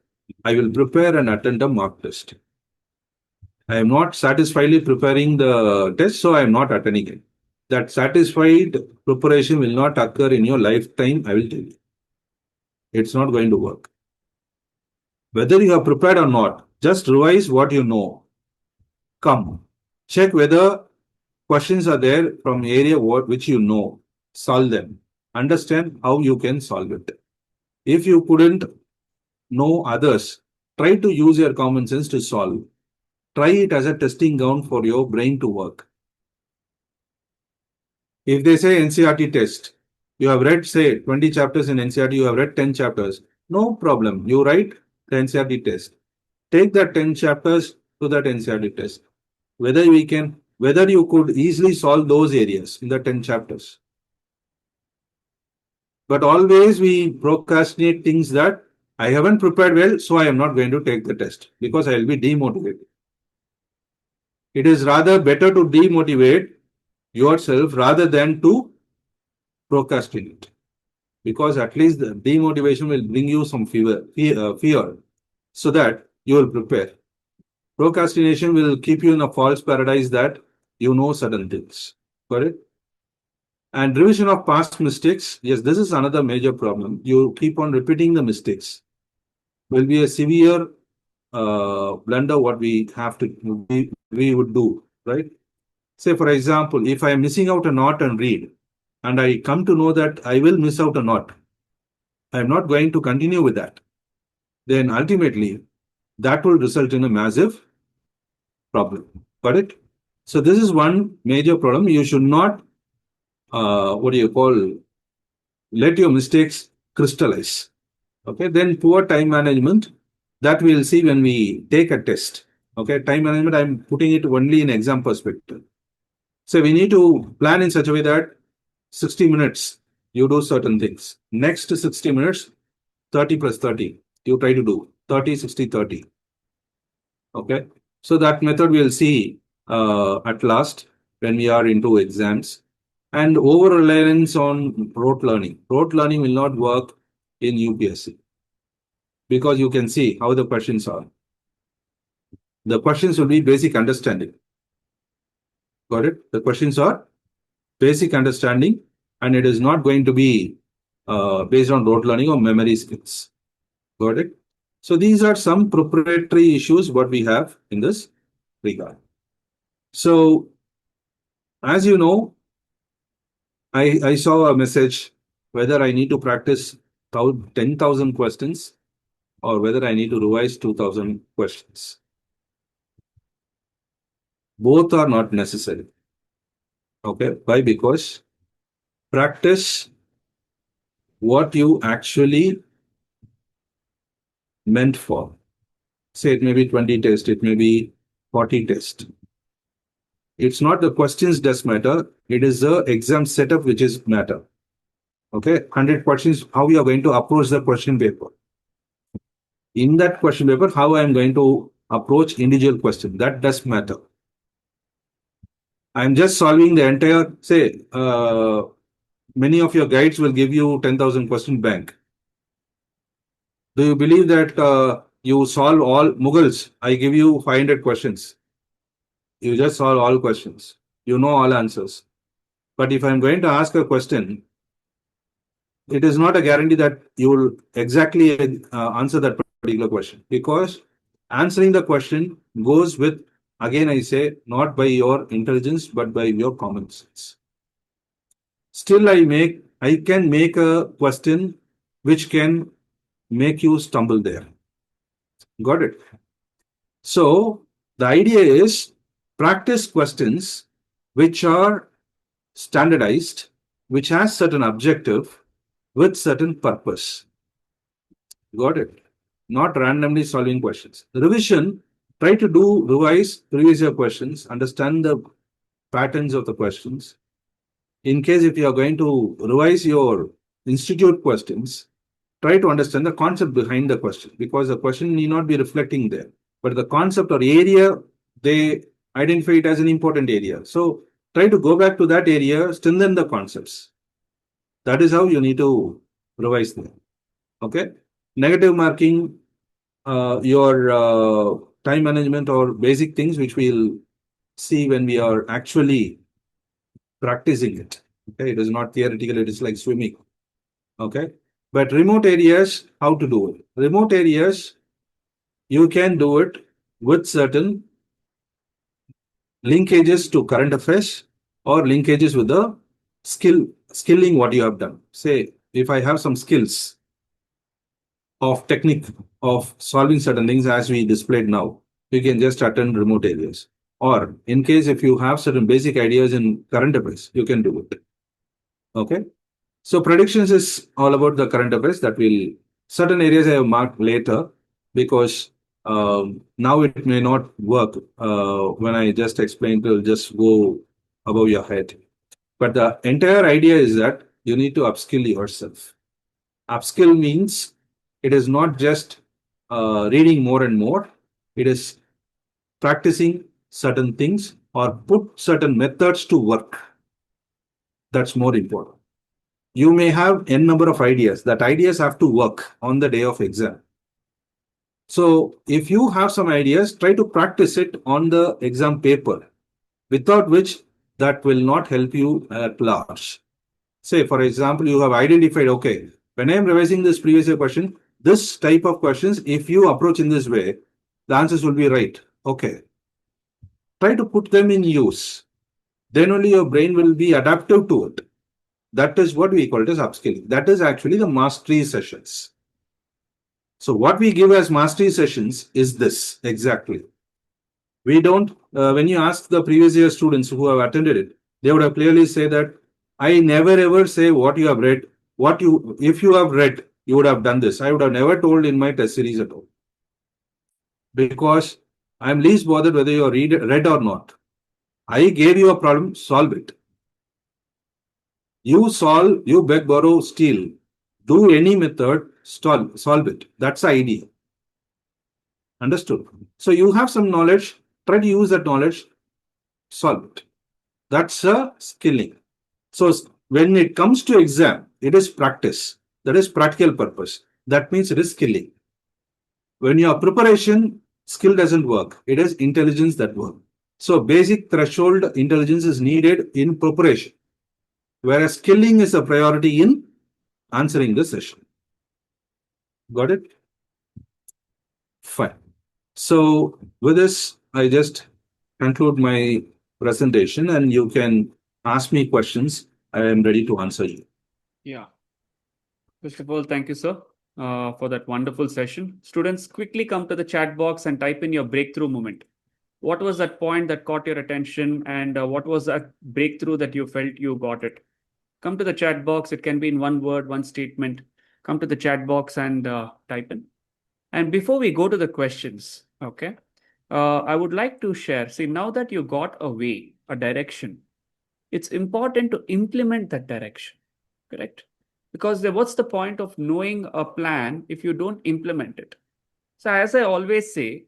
I will prepare and attend a mock test. I am not satisfiedly preparing the test, so I am not attending it. That satisfied preparation will not occur in your lifetime, I will tell you. It's not going to work. Whether you are prepared or not, just revise what you know. Come, check whether questions are there from area which you know. Solve them. Understand how you can solve it. If you couldn't know others, try to use your common sense to solve. Try it as a testing ground for your brain to work. If they say NCRT test, you have read, say, 20 chapters in NCRT, you have read 10 chapters. No problem. You write the NCRT test. Take that 10 chapters to that NCRT test. Whether you could easily solve those areas in the 10 chapters. But always we procrastinate things that I haven't prepared well, so I am not going to take the test because I will be demotivated. It is rather better to demotivate yourself rather than to procrastinate, because at least the demotivation will bring you some fear so that you will prepare. Procrastination will keep you in a false paradise that you know certain things. Got it? And revision of past mistakes. Yes, this is another major problem. You keep on repeating the mistakes. Will be a severe blunder what we would do, right? Say, for example, if I am missing out a knot and read, and I come to know that I will miss out a knot, I am not going to continue with that. Then ultimately, that will result in a massive problem. Got it? So this is one major problem. You should not, let your mistakes crystallize. Okay, then poor time management, that we will see when we take a test. Okay, time management, I'm putting it only in exam perspective. So we need to plan in such a way that 60 minutes, you do certain things. Next 60 minutes, 30 plus 30, you try to do 30, 60, 30. Okay, so that method we'll see at last when we are into exams. And over-reliance on rote learning. Rote learning will not work in UPSC because you can see how the questions are. The questions will be basic understanding. Got it? The questions are basic understanding, and it is not going to be based on rote learning or memory skills. Got it? So these are some preparatory issues what we have in this regard. So as you know, I saw a message whether I need to practice 10,000 questions or whether I need to revise 2,000 questions. Both are not necessary. Okay, why? Because practice what you actually meant for. Say it may be 20 tests, it may be 40 tests. It's not the questions does matter, it is the exam setup which is matter. Okay, 100 questions, how you are going to approach the question paper. In that question paper, how I am going to approach individual question. That does matter. I'm just solving the entire, say, many of your guides will give you 10,000 question bank. Do you believe that you solve all Mughals? I give you 500 questions. You just solve all questions. You know all answers. But if I'm going to ask a question, it is not a guarantee that you will exactly answer that particular question, because answering the question goes with, again, I say, not by your intelligence, but by your common sense. Still, I can make a question which can make you stumble there. Got it? So the idea is practice questions which are standardized, which has certain objective with certain purpose. Got it? Not randomly solving questions. The revision, try to revise previous year questions, understand the patterns of the questions. In case if you are going to revise your institute questions, try to understand the concept behind the question, because the question need not be reflecting there, but the concept or area, they identify it as an important area. So try to go back to that area, strengthen the concepts. That is how you need to revise them. Okay. Negative marking, your time management or basic things which we'll see when we are actually practicing it. Okay. It is not theoretical, it is like swimming. Okay. But remote areas, how to do it? Remote areas, you can do it with certain linkages to current affairs or linkages with the skilling what you have done. Say, if I have some skills of technique of solving certain things as we displayed now, you can just attend remote areas. Or in case if you have certain basic ideas in current affairs, you can do it. Okay. So predictions is all about the current affairs that will, certain areas I have marked later, because now it may not work when I just explained, to just go above your head. But the entire idea is that you need to upskill yourself. Upskill means it is not just reading more and more, it is practicing certain things or put certain methods to work. That's more important. You may have n number of ideas. That ideas have to work on the day of exam. So if you have some ideas, try to practice it on the exam paper, without which that will not help you at large. Say, for example, you have identified, okay, when I am revising this previous year question, this type of questions, if you approach in this way, the answers will be right. Okay. Try to put them in use. Then only your brain will be adaptive to it. That is what we call it as upskilling. That is actually the mastery sessions. So what we give as mastery sessions is this exactly. We don't, when you ask the previous year students who have attended it, they would have clearly say that I never ever say what you have read, if you have read, you would have done this. I would have never told in my test series at all. Because I'm least bothered whether you read or not. I gave you a problem, solve it. You solve, you beg, borrow, steal. Do any method, solve it. That's the idea. Understood? So you have some knowledge, try to use that knowledge, solve it. That's a skilling. So when it comes to exam, it is practice. That is practical purpose. That means it is skilling. When your preparation, skill doesn't work. It is intelligence that works. So basic threshold intelligence is needed in preparation, whereas skilling is a priority in answering the session. Got it? Fine. So with this, I just conclude my presentation and you can ask me questions. I am ready to answer you. Yeah. First of all, thank you, sir, for that wonderful session. Students, quickly come to the chat box and type in your breakthrough moment. What was that point that caught your attention, and what was that breakthrough that you felt you got it? Come to the chat box. It can be in one word, one statement. Come to the chat box and type in. And before we go to the questions, okay, I would like to share. See, now that you got a way, a direction, it's important to implement that direction, correct? Because what's the point of knowing a plan if you don't implement it? So as I always say,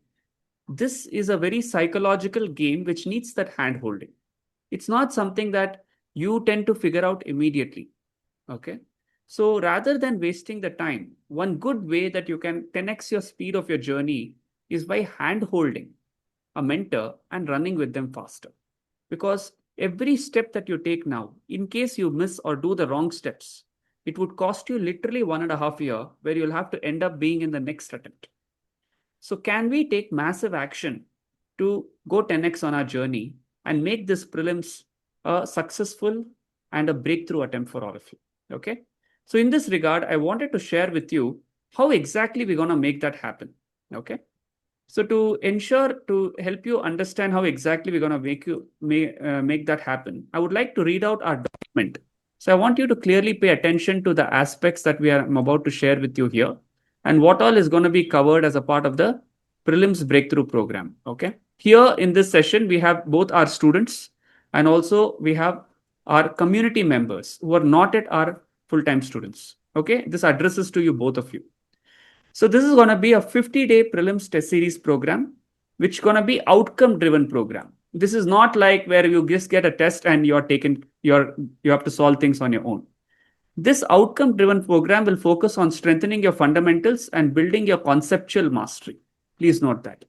this is a very psychological game which needs that hand holding. It's not something that you tend to figure out immediately. Okay. So rather than wasting the time, one good way that you can 10x your speed of your journey is by hand holding a mentor and running with them faster. Because every step that you take now, in case you miss or do the wrong steps, it would cost you literally 1.5 years where you'll have to end up being in the next attempt. So can we take massive action to go 10x on our journey and make this prelims a successful and a breakthrough attempt for all of you? Okay. So in this regard, I wanted to share with you how exactly we're going to make that happen. Okay. So to help you understand how exactly we're going to make that happen, I would like to read out our document. So I want you to clearly pay attention to the aspects that I'm about to share with you here and what all is going to be covered as a part of the Prelims Breakthrough program. Okay. Here in this session, we have both our students and also we have our community members who are not at our full-time students. Okay. This addresses to you, both of you. So this is going to be a 50-day prelims test series program, which is going to be outcome-driven program. This is not like where you just get a test and you have to solve things on your own. This outcome-driven program will focus on strengthening your fundamentals and building your conceptual mastery. Please note that.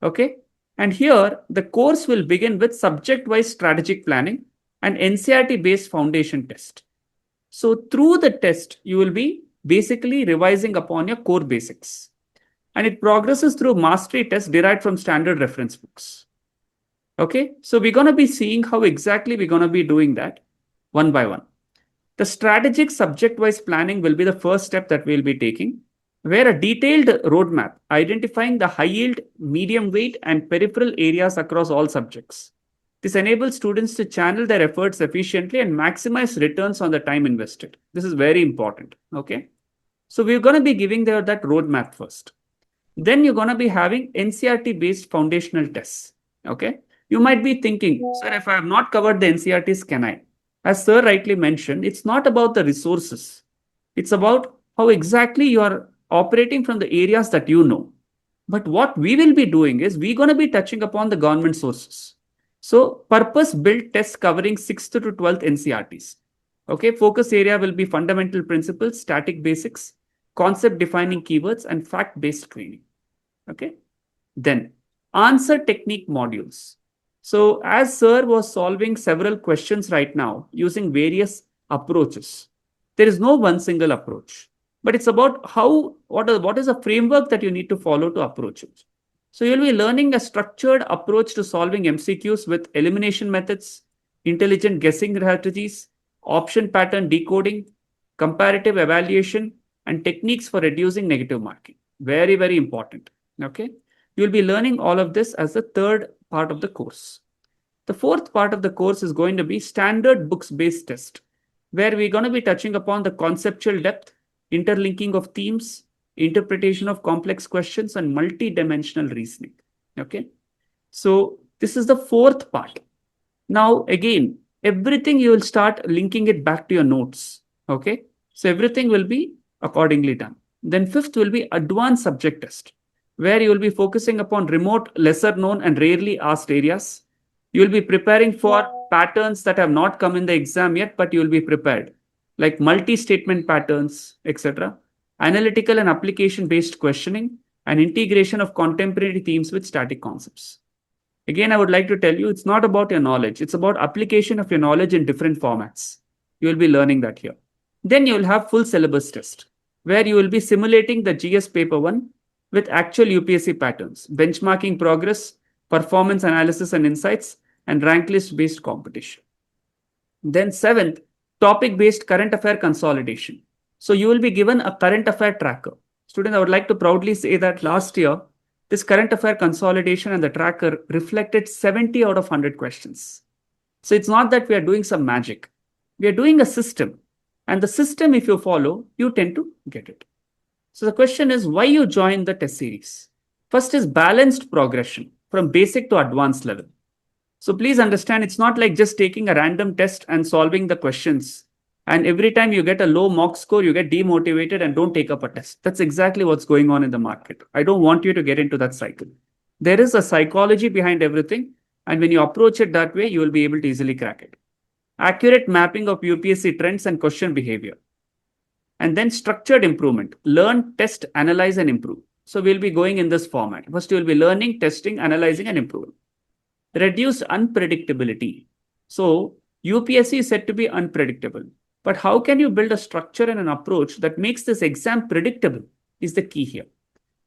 Okay. And here the course will begin with subject-wise strategic planning and NCERT-based foundation test. So through the test, you will be basically revising upon your core basics. And it progresses through mastery tests derived from standard reference books. Okay, so we're going to be seeing how exactly we're going to be doing that one by one. The strategic subject-wise planning will be the first step that we'll be taking, where a detailed roadmap identifying the high yield, medium weight, and peripheral areas across all subjects. This enables students to channel their efforts efficiently and maximize returns on the time invested. This is very important. Okay. So we're going to be giving that roadmap first. Then you're going to be having NCERT-based foundational tests. Okay. You might be thinking, sir, if I have not covered the NCERTs, can I? As sir rightly mentioned, it's not about the resources. It's about how exactly you are operating from the areas that you know. But what we will be doing is we're going to be touching upon the government sources. So purpose-built tests covering 6th to 12th NCERTs. Okay, focus area will be fundamental principles, static basics, concept-defining keywords, and fact-based screening. Okay, then answer technique modules. So as sir was solving several questions right now using various approaches, there is no one single approach, but it's about what is a framework that you need to follow to approach it. So you'll be learning a structured approach to solving MCQs with elimination methods, intelligent guessing strategies, option pattern decoding, comparative evaluation, and techniques for reducing negative marking. Very, very important. Okay. You'll be learning all of this as the third part of the course. The fourth part of the course is going to be standard books-based test, where we're going to be touching upon the conceptual depth, interlinking of themes, interpretation of complex questions, and multi-dimensional reasoning. Okay. So this is the fourth part. Now, again, everything you will start linking it back to your notes. Okay. So everything will be accordingly done. Then fifth will be advanced subject test, where you will be focusing upon remote, lesser known, and rarely asked areas. You will be preparing for patterns that have not come in the exam yet, but you will be prepared, like multi-statement patterns, etc. Analytical and application-based questioning, and integration of contemporary themes with static concepts. Again, I would like to tell you, it's not about your knowledge. It's about application of your knowledge in different formats. You will be learning that here. Then you will have full syllabus test, where you will be simulating the GS paper 1 with actual UPSC patterns, benchmarking progress, performance analysis and insights, and rank list based competition. Then seventh, topic-based current affair consolidation. So you will be given a current affair tracker. Students, I would like to proudly say that last year, this current affair consolidation and the tracker reflected 70 out of 100 questions. So it's not that we are doing some magic. We are doing a system. And the system, if you follow, you tend to get it. So the question is why you join the test series. First is balanced progression from basic to advanced level. So please understand, it's not like just taking a random test and solving the questions. And every time you get a low mock score, you get demotivated and don't take up a test. That's exactly what's going on in the market. I don't want you to get into that cycle. There is a psychology behind everything. And when you approach it that way, you will be able to easily crack it. Accurate mapping of UPSC trends and question behavior. And then structured improvement. Learn, test, analyze, and improve. So we'll be going in this format. First, you will be learning, testing, analyzing, and improving. Reduced unpredictability. So UPSC is said to be unpredictable. But how can you build a structure and an approach that makes this exam predictable is the key here.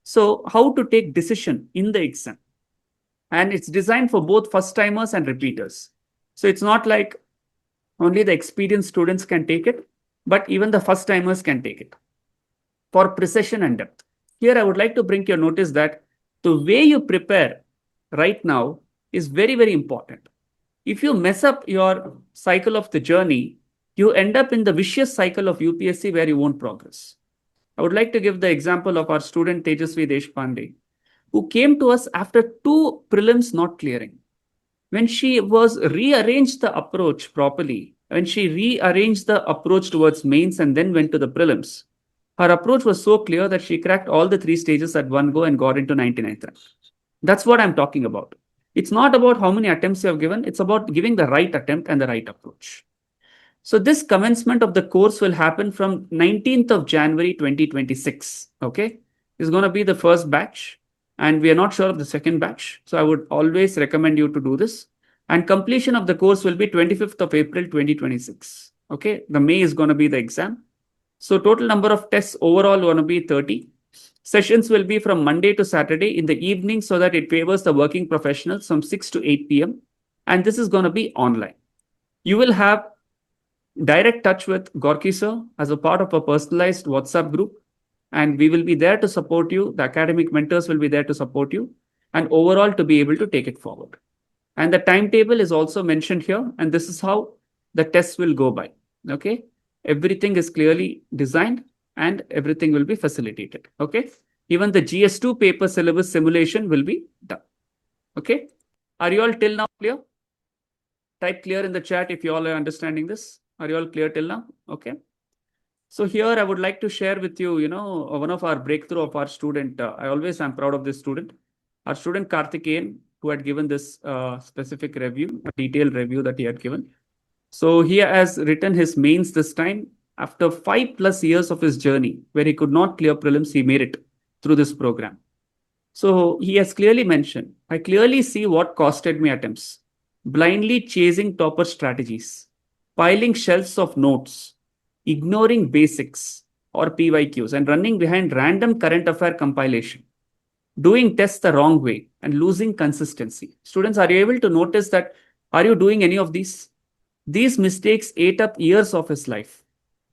So how to take decision in the exam. And it's designed for both first timers and repeaters. So it's not like only the experienced students can take it, but even the first timers can take it for precision and depth. Here, I would like to bring your notice that the way you prepare right now is very, very important. If you mess up your cycle of the journey, you end up in the vicious cycle of UPSC where you won't progress. I would like to give the example of our student Tejasvi Deshpande, who came to us after 2 prelims not clearing. When she was rearranged the approach properly, when she rearranged the approach towards mains and then went to the prelims, her approach was so clear that she cracked all the 3 stages at one go and got into 99th rank. That's what I'm talking about. It's not about how many attempts you have given. It's about giving the right attempt and the right approach. So this commencement of the course will happen from 19th of January 2026. Okay, it's going to be the first batch, and we are not sure of the second batch. So I would always recommend you to do this. And completion of the course will be 25th of April 2026. Okay, the May is going to be the exam. So total number of tests overall going to be 30. Sessions will be from Monday to Saturday in the evening so that it favors the working professionals from 6 to 8 p.m. And this is going to be online. You will have direct touch with Gorky sir as a part of a personalized WhatsApp group. And we will be there to support you. The academic mentors will be there to support you. And overall to be able to take it forward. And the timetable is also mentioned here. And this is how the tests will go by. Okay. Everything is clearly designed and everything will be facilitated. Okay. Even the GS2 paper syllabus simulation will be done. Okay. Are you all till now clear? Type clear in the chat if you all are understanding this. Are you all clear till now? Okay. So here I would like to share with you, one of our breakthrough of our student. I always am proud of this student. Our student Karthikeyan, who had given this specific review, a detailed review that he had given. So he has written his mains this time. After 5+ years of his journey, where he could not clear prelims, he made it through this program. So he has clearly mentioned, I clearly see what costed me attempts. Blindly chasing topper strategies, piling shelves of notes, ignoring basics or PYQs and running behind random current affair compilation, doing tests the wrong way and losing consistency. Students, are you able to notice that? Are you doing any of these? These mistakes ate up years of his life,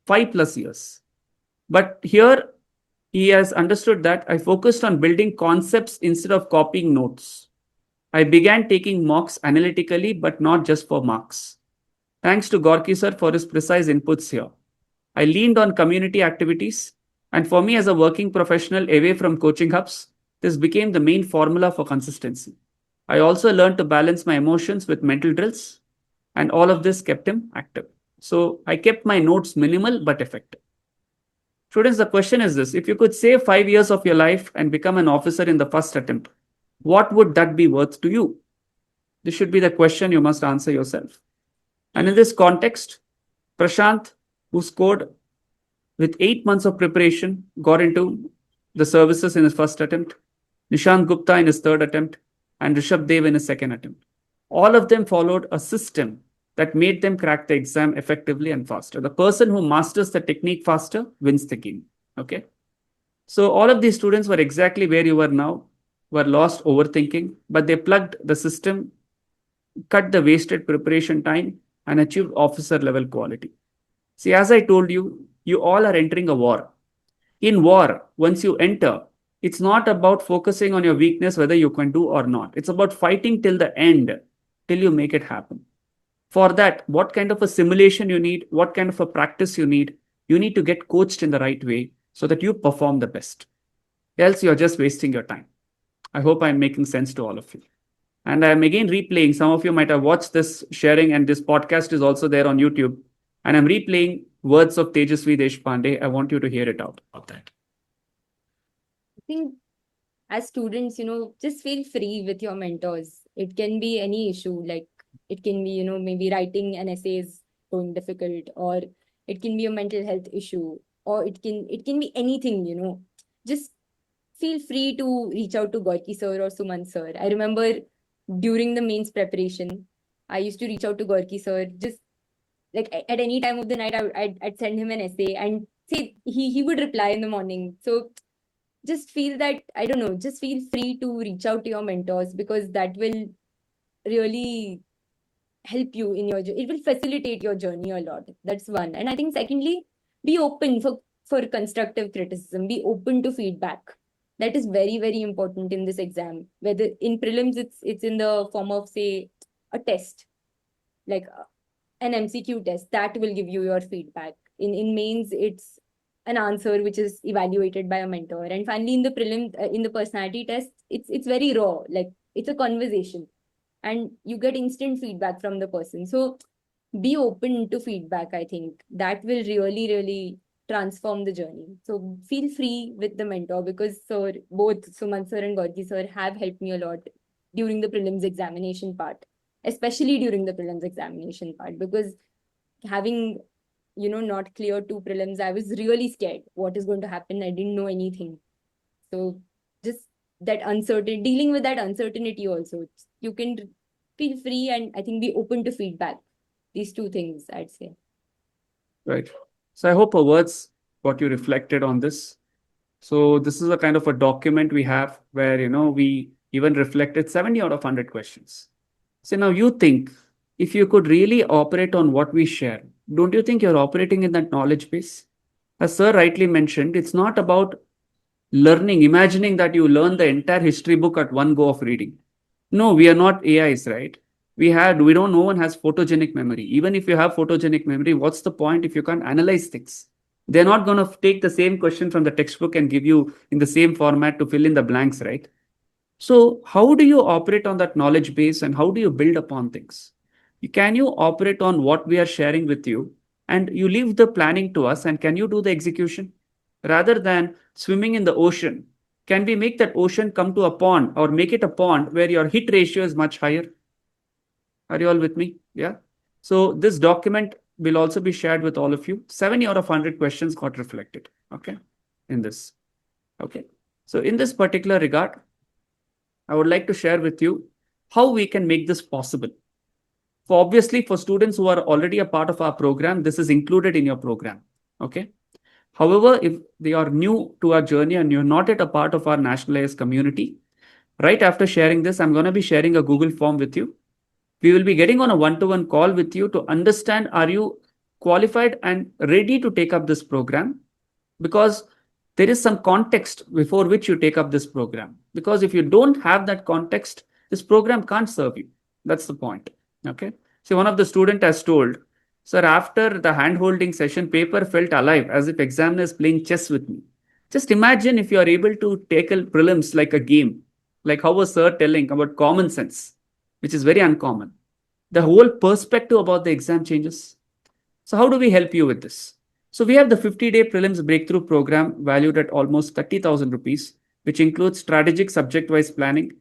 5+ years. But here he has understood that I focused on building concepts instead of copying notes. I began taking mocks analytically, but not just for marks. Thanks to Gorky sir for his precise inputs here. I leaned on community activities, and for me as a working professional away from coaching hubs, this became the main formula for consistency. I also learned to balance my emotions with mental drills, and all of this kept him active. So I kept my notes minimal but effective. Students, the question is this: if you could save 5 years of your life and become an officer in the first attempt, what would that be worth to you? This should be the question you must answer yourself. And in this context, Prashant, who scored with 8 months of preparation, got into the services in his first attempt, Nishant Gupta in his third attempt, and Rishabh Dev in his second attempt. All of them followed a system that made them crack the exam effectively and faster. The person who masters the technique faster wins the game. Okay. So all of these students were exactly where you were now, were lost overthinking, but they plugged the system, cut the wasted preparation time, and achieved officer level quality. See, as I told you, you all are entering a war. In war, once you enter, it's not about focusing on your weakness, whether you can do or not. It's about fighting till the end, till you make it happen. For that, what kind of a simulation you need, what kind of a practice you need to get coached in the right way so that you perform the best. Else you're just wasting your time. I hope I'm making sense to all of you. And I'm again replaying. Some of you might have watched this sharing, and this podcast is also there on YouTube. And I'm replaying words of Tejasvi Deshpande. I want you to hear it out about that. I think as students, just feel free with your mentors. It can be any issue, like it can be, maybe writing an essay is going difficult, or it can be a mental health issue, or it can be anything. Just feel free to reach out to Gorky sir or Suman sir. I remember during the mains preparation, I used to reach out to Gorky sir, just like at any time of the night. I'd send him an essay and say he would reply in the morning. So just feel that, I don't know, just feel free to reach out to your mentors, because that will really help you in your journey. It will facilitate your journey a lot. That's one. And I think secondly, be open for constructive criticism. Be open to feedback. That is very, very important in this exam. Whether in prelims, it's in the form of, say, a test, like an MCQ test that will give you your feedback. In mains, it's an answer which is evaluated by a mentor. And finally, in the prelim, in the personality test, it's very raw. Like it's a conversation, and you get instant feedback from the person. So be open to feedback. I think that will really, really transform the journey. So feel free with the mentor, because sir, both Suman sir and Gorky sir have helped me a lot during the prelims examination part, especially during the prelims examination part, because having not cleared 2 prelims, I was really scared what is going to happen. I didn't know anything. So just that uncertainty, dealing with that uncertainty also, you can feel free, and I think be open to feedback. These 2 things, I'd say. Right. So I hope our words got you reflected on this. So this is a kind of a document we have where, we even reflected 70 out of 100 questions. So now you think, if you could really operate on what we share, don't you think you're operating in that knowledge base? As Sir rightly mentioned, it's not about learning, imagining that you learn the entire history book at one go of reading. No, we are not AIs, right? No one has photogenic memory. Even if you have photogenic memory, what's the point if you can't analyze things? They're not going to take the same question from the textbook and give you in the same format to fill in the blanks, right? So how do you operate on that knowledge base, and how do you build upon things? Can you operate on what we are sharing with you, and you leave the planning to us, and can you do the execution? Rather than swimming in the ocean, can we make that ocean come to a pond, or make it a pond where your hit ratio is much higher? Are you all with me? Yeah. So this document will also be shared with all of you. 70 out of 100 questions got reflected. Okay. In this. Okay. So in this particular regard, I would like to share with you how we can make this possible. Obviously, for students who are already a part of our program, this is included in your program. Okay. However, if they are new to our journey and you're not yet a part of our National AS community, right after sharing this, I'm going to be sharing a Google form with you. We will be getting on a one-to-one call with you to understand, are you qualified and ready to take up this program? Because there is some context before which you take up this program. Because if you don't have that context, this program can't serve you. That's the point. Okay. So one of the student has told, sir, after the hand-holding session, paper felt alive, as if examiner is playing chess with me. Just imagine if you are able to tackle prelims like a game, like how was sir telling about common sense, which is very uncommon. The whole perspective about the exam changes. So how do we help you with this? So we have the 50-day Prelims Breakthrough program valued at almost 30,000 rupees, which includes strategic subject-wise planning,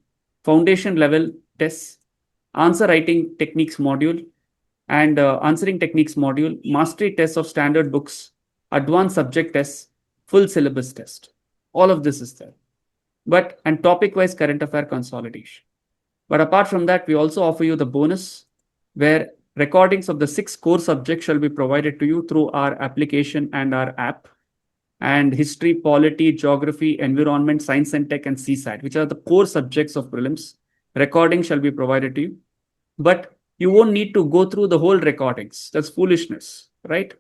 foundation level tests, answer writing techniques module, and answering techniques module, mastery tests of standard books, advanced subject tests, full syllabus test. All of this is there. And topic-wise current affair consolidation. But apart from that, we also offer you the bonus, where recordings of the 6 core subjects shall be provided to you through our application and our app. And history, polity, geography, environment, science and tech, and CSAT, which are the core subjects of prelims. Recording shall be provided to you. But you won't need to go through the whole recordings. That's foolishness, right?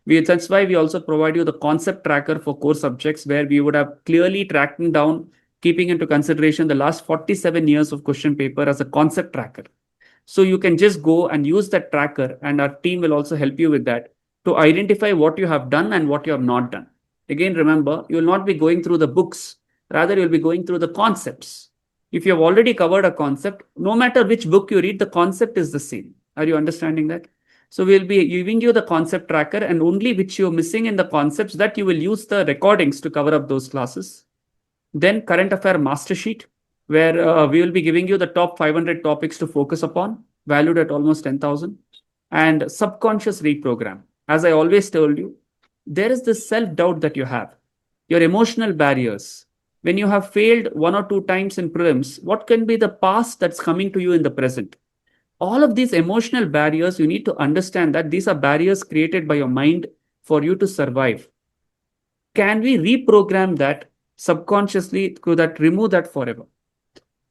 That's why we also provide you the concept tracker for core subjects, where we would have clearly tracking down, keeping into consideration the last 47 years of question paper as a concept tracker. So you can just go and use that tracker, and our team will also help you with that to identify what you have done and what you have not done. Again, remember, you will not be going through the books. Rather, you'll be going through the concepts. If you have already covered a concept, no matter which book you read, the concept is the same. Are you understanding that? So we'll be giving you the concept tracker, and only which you're missing in the concepts, that you will use the recordings to cover up those classes. Then current affair master sheet, where we will be giving you the top 500 topics to focus upon, valued at almost 10,000. And subconscious reprogram. As I always told you, there is this self-doubt that you have, your emotional barriers. When you have failed 1 or 2 times in prelims, what can be the past that's coming to you in the present? All of these emotional barriers, you need to understand that these are barriers created by your mind for you to survive. Can we reprogram that subconsciously so that remove that forever?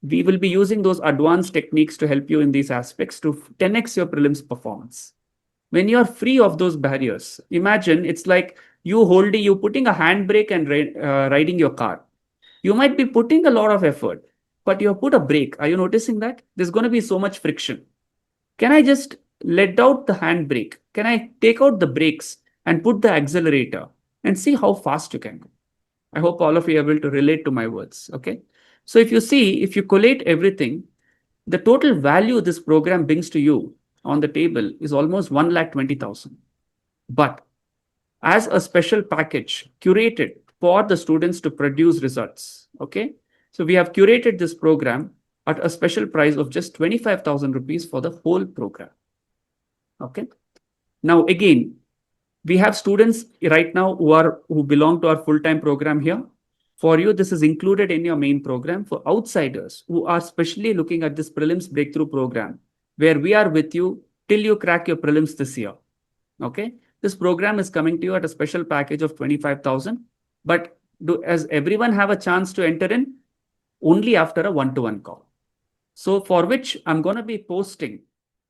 We will be using those advanced techniques to help you in these aspects to 10x your prelims performance. When you're free of those barriers, imagine it's like you putting a handbrake and riding your car. You might be putting a lot of effort, but you have put a brake. Are you noticing that? There's going to be so much friction. Can I just let out the handbrake? Can I take out the brakes and put the accelerator and see how fast you can go? I hope all of you are able to relate to my words. Okay. So if you see, if you collate everything, the total value this program brings to you on the table is almost 1,20,000. But as a special package curated for the students to produce results. Okay. So we have curated this program at a special price of just 25,000 rupees for the whole program. Okay. Now, again, we have students right now who belong to our full-time program here. For you, this is included in your main program. For outsiders who are specially looking at this Prelims Breakthrough program, where we are with you till you crack your prelims this year. Okay. This program is coming to you at a special package of 25,000. But does everyone have a chance to enter in? Only after a one-to-one call. So for which I'm going to be posting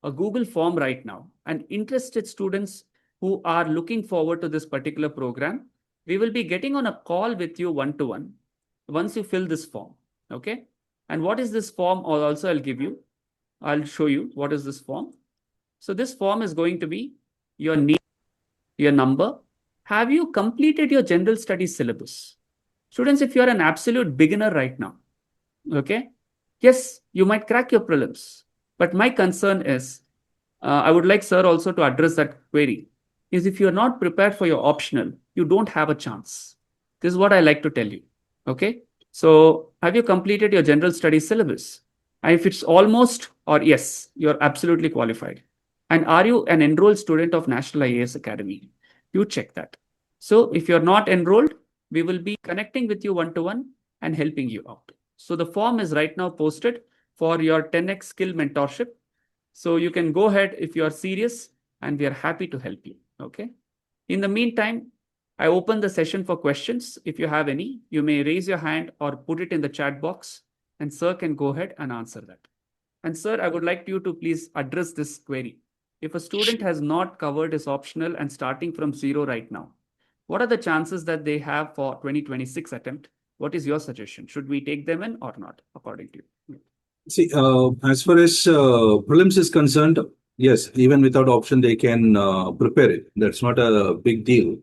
a Google form right now, and interested students who are looking forward to this particular program, we will be getting on a call with you one-to-one once you fill this form. Okay. And what is this form? Also, I'll show you what is this form. So this form is going to be your name, your number. Have you completed your general studies syllabus? Students, if you're an absolute beginner right now, okay, yes, you might crack your prelims. But my concern is, I would like sir also to address that query, is if you're not prepared for your optional, you don't have a chance. This is what I like to tell you. Okay. So have you completed your general studies syllabus? And if it's almost or yes, you're absolutely qualified. And are you an enrolled student of National IAS Academy? You check that. So if you're not enrolled, we will be connecting with you one-to-one and helping you out. So the form is right now posted for your 10x skill mentorship. So you can go ahead if you are serious, and we are happy to help you. Okay. In the meantime, I open the session for questions. If you have any, you may raise your hand or put it in the chat box, and sir can go ahead and answer that. And sir, I would like you to please address this query. If a student has not covered his optional and starting from zero right now, what are the chances that they have for 2026 attempt? What is your suggestion? Should we take them in or not, according to you? See, as far as prelims is concerned, yes, even without option, they can prepare it. That's not a big deal.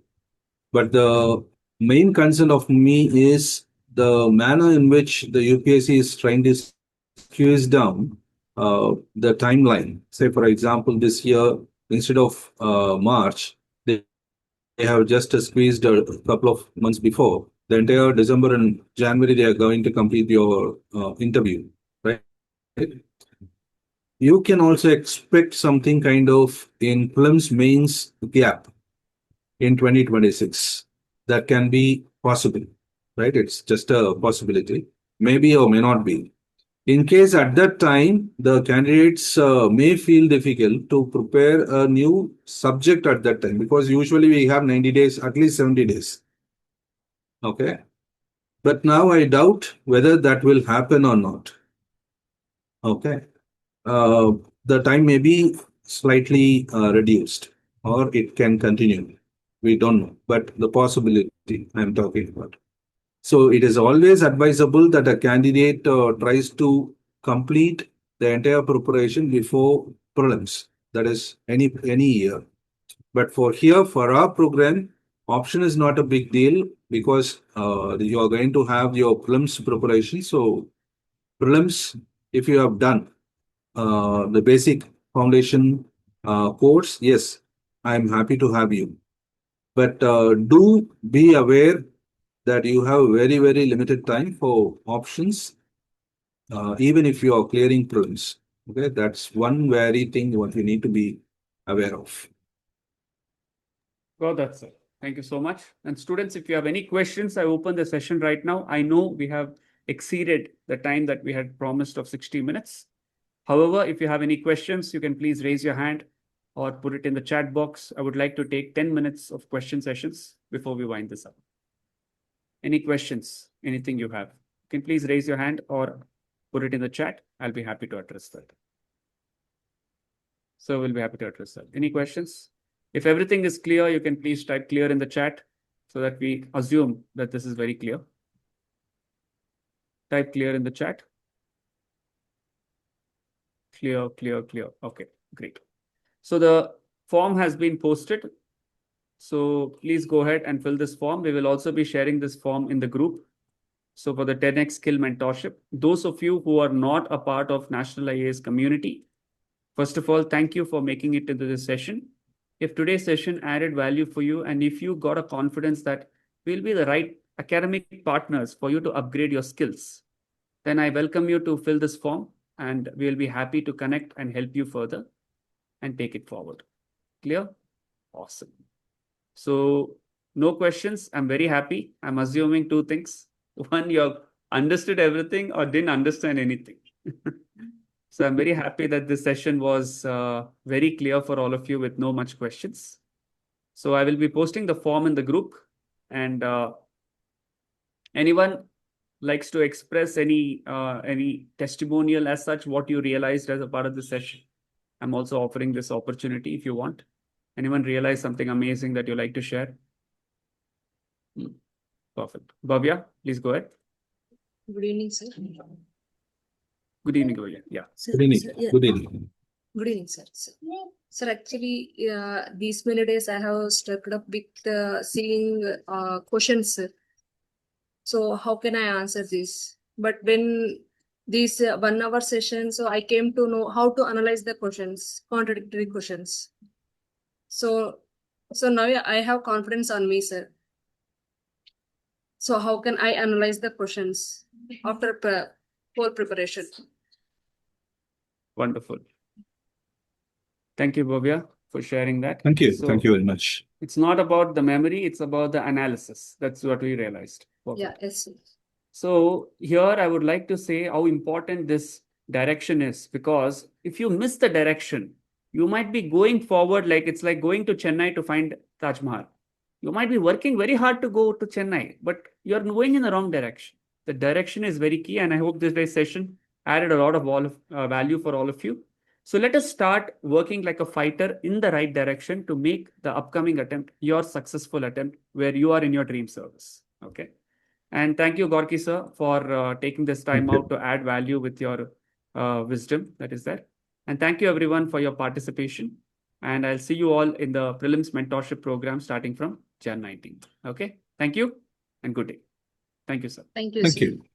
But the main concern of me is the manner in which the UPSC is trying to squeeze down the timeline. Say, for example, this year, instead of March, they have just squeezed a couple of months before. The entire December and January, they are going to complete your interview, right? You can also expect something kind of in prelims mains gap in 2026. That can be possible, right? It's just a possibility, maybe or may not be. In case at that time, the candidates may feel difficult to prepare a new subject at that time, because usually we have 90 days, at least 70 days. Okay. But now I doubt whether that will happen or not. Okay. The time may be slightly reduced, or it can continue. We don't know, but the possibility I'm talking about. So it is always advisable that a candidate tries to complete the entire preparation before prelims. That is any year. But for our program, option is not a big deal, because you are going to have your prelims preparation. So prelims, if you have done the basic foundation course, yes, I'm happy to have you. But do be aware that you have very, very limited time for options, even if you are clearing prelims. Okay, that's one very thing what you need to be aware of. Got that, sir. Thank you so much. And students, if you have any questions, I open the session right now. I know we have exceeded the time that we had promised of 60 minutes. However, if you have any questions, you can please raise your hand or put it in the chat box. I would like to take 10 minutes of question sessions before we wind this up. Any questions, anything you have, you can please raise your hand or put it in the chat. I'll be happy to address that. So we'll be happy to address that. Any questions? If everything is clear, you can please type clear in the chat so that we assume that this is very clear. Type clear in the chat. Clear, clear, clear. Okay, great. So the form has been posted. So please go ahead and fill this form. We will also be sharing this form in the group. So for the 10x skill mentorship, those of you who are not a part of National IAS community, first of all, thank you for making it into this session. If today's session added value for you, and if you got a confidence that we'll be the right academic partners for you to upgrade your skills, then I welcome you to fill this form and we'll be happy to connect and help you further and take it forward. Clear? Awesome. So no questions. I'm very happy. I'm assuming two things. One, you understood everything or didn't understand anything. So I'm very happy that this session was very clear for all of you with no much questions. So I will be posting the form in the group, and anyone likes to express any testimonial as such, what you realized as a part of the session. I'm also offering this opportunity if you want. Anyone realize something amazing that you like to share? Perfect. Bhavya, please go ahead. Good evening, sir. Good evening, Bhavya. Yeah. Sir, Good evening. sir, yeah. Good evening. Good evening, sir. Sir, actually, these many days I have stuck up with seeing questions, sir. So how can I answer this? But when this 1 hour session, so I came to know how to analyze the questions, contradictory questions. So now I have confidence on me, sir. So how can I analyze the questions after whole preparation? Wonderful. Thank you, Bhavya, for sharing that. Thank you. So Thank you very much. it's not about the memory, it's about the analysis. That's what we realized. Perfect. Yeah, yes, sir. So here I would like to say how important this direction is, because if you miss the direction, you might be going forward like it's like going to Chennai to find Taj Mahal. You might be working very hard to go to Chennai, but you're going in the wrong direction. The direction is very key, and I hope this session added a lot of value for all of you. So let us start working like a fighter in the right direction to make the upcoming attempt your successful attempt where you are in your dream service. Okay. And thank you, Gorky sir, for taking this time out to add value with your wisdom that is there. And thank you everyone for your participation. And I'll see you all in the Prelims Mentorship Program starting from Jan 19th. Okay. Thank you and good day. Thank you, sir. Thank you, Thank sir. you.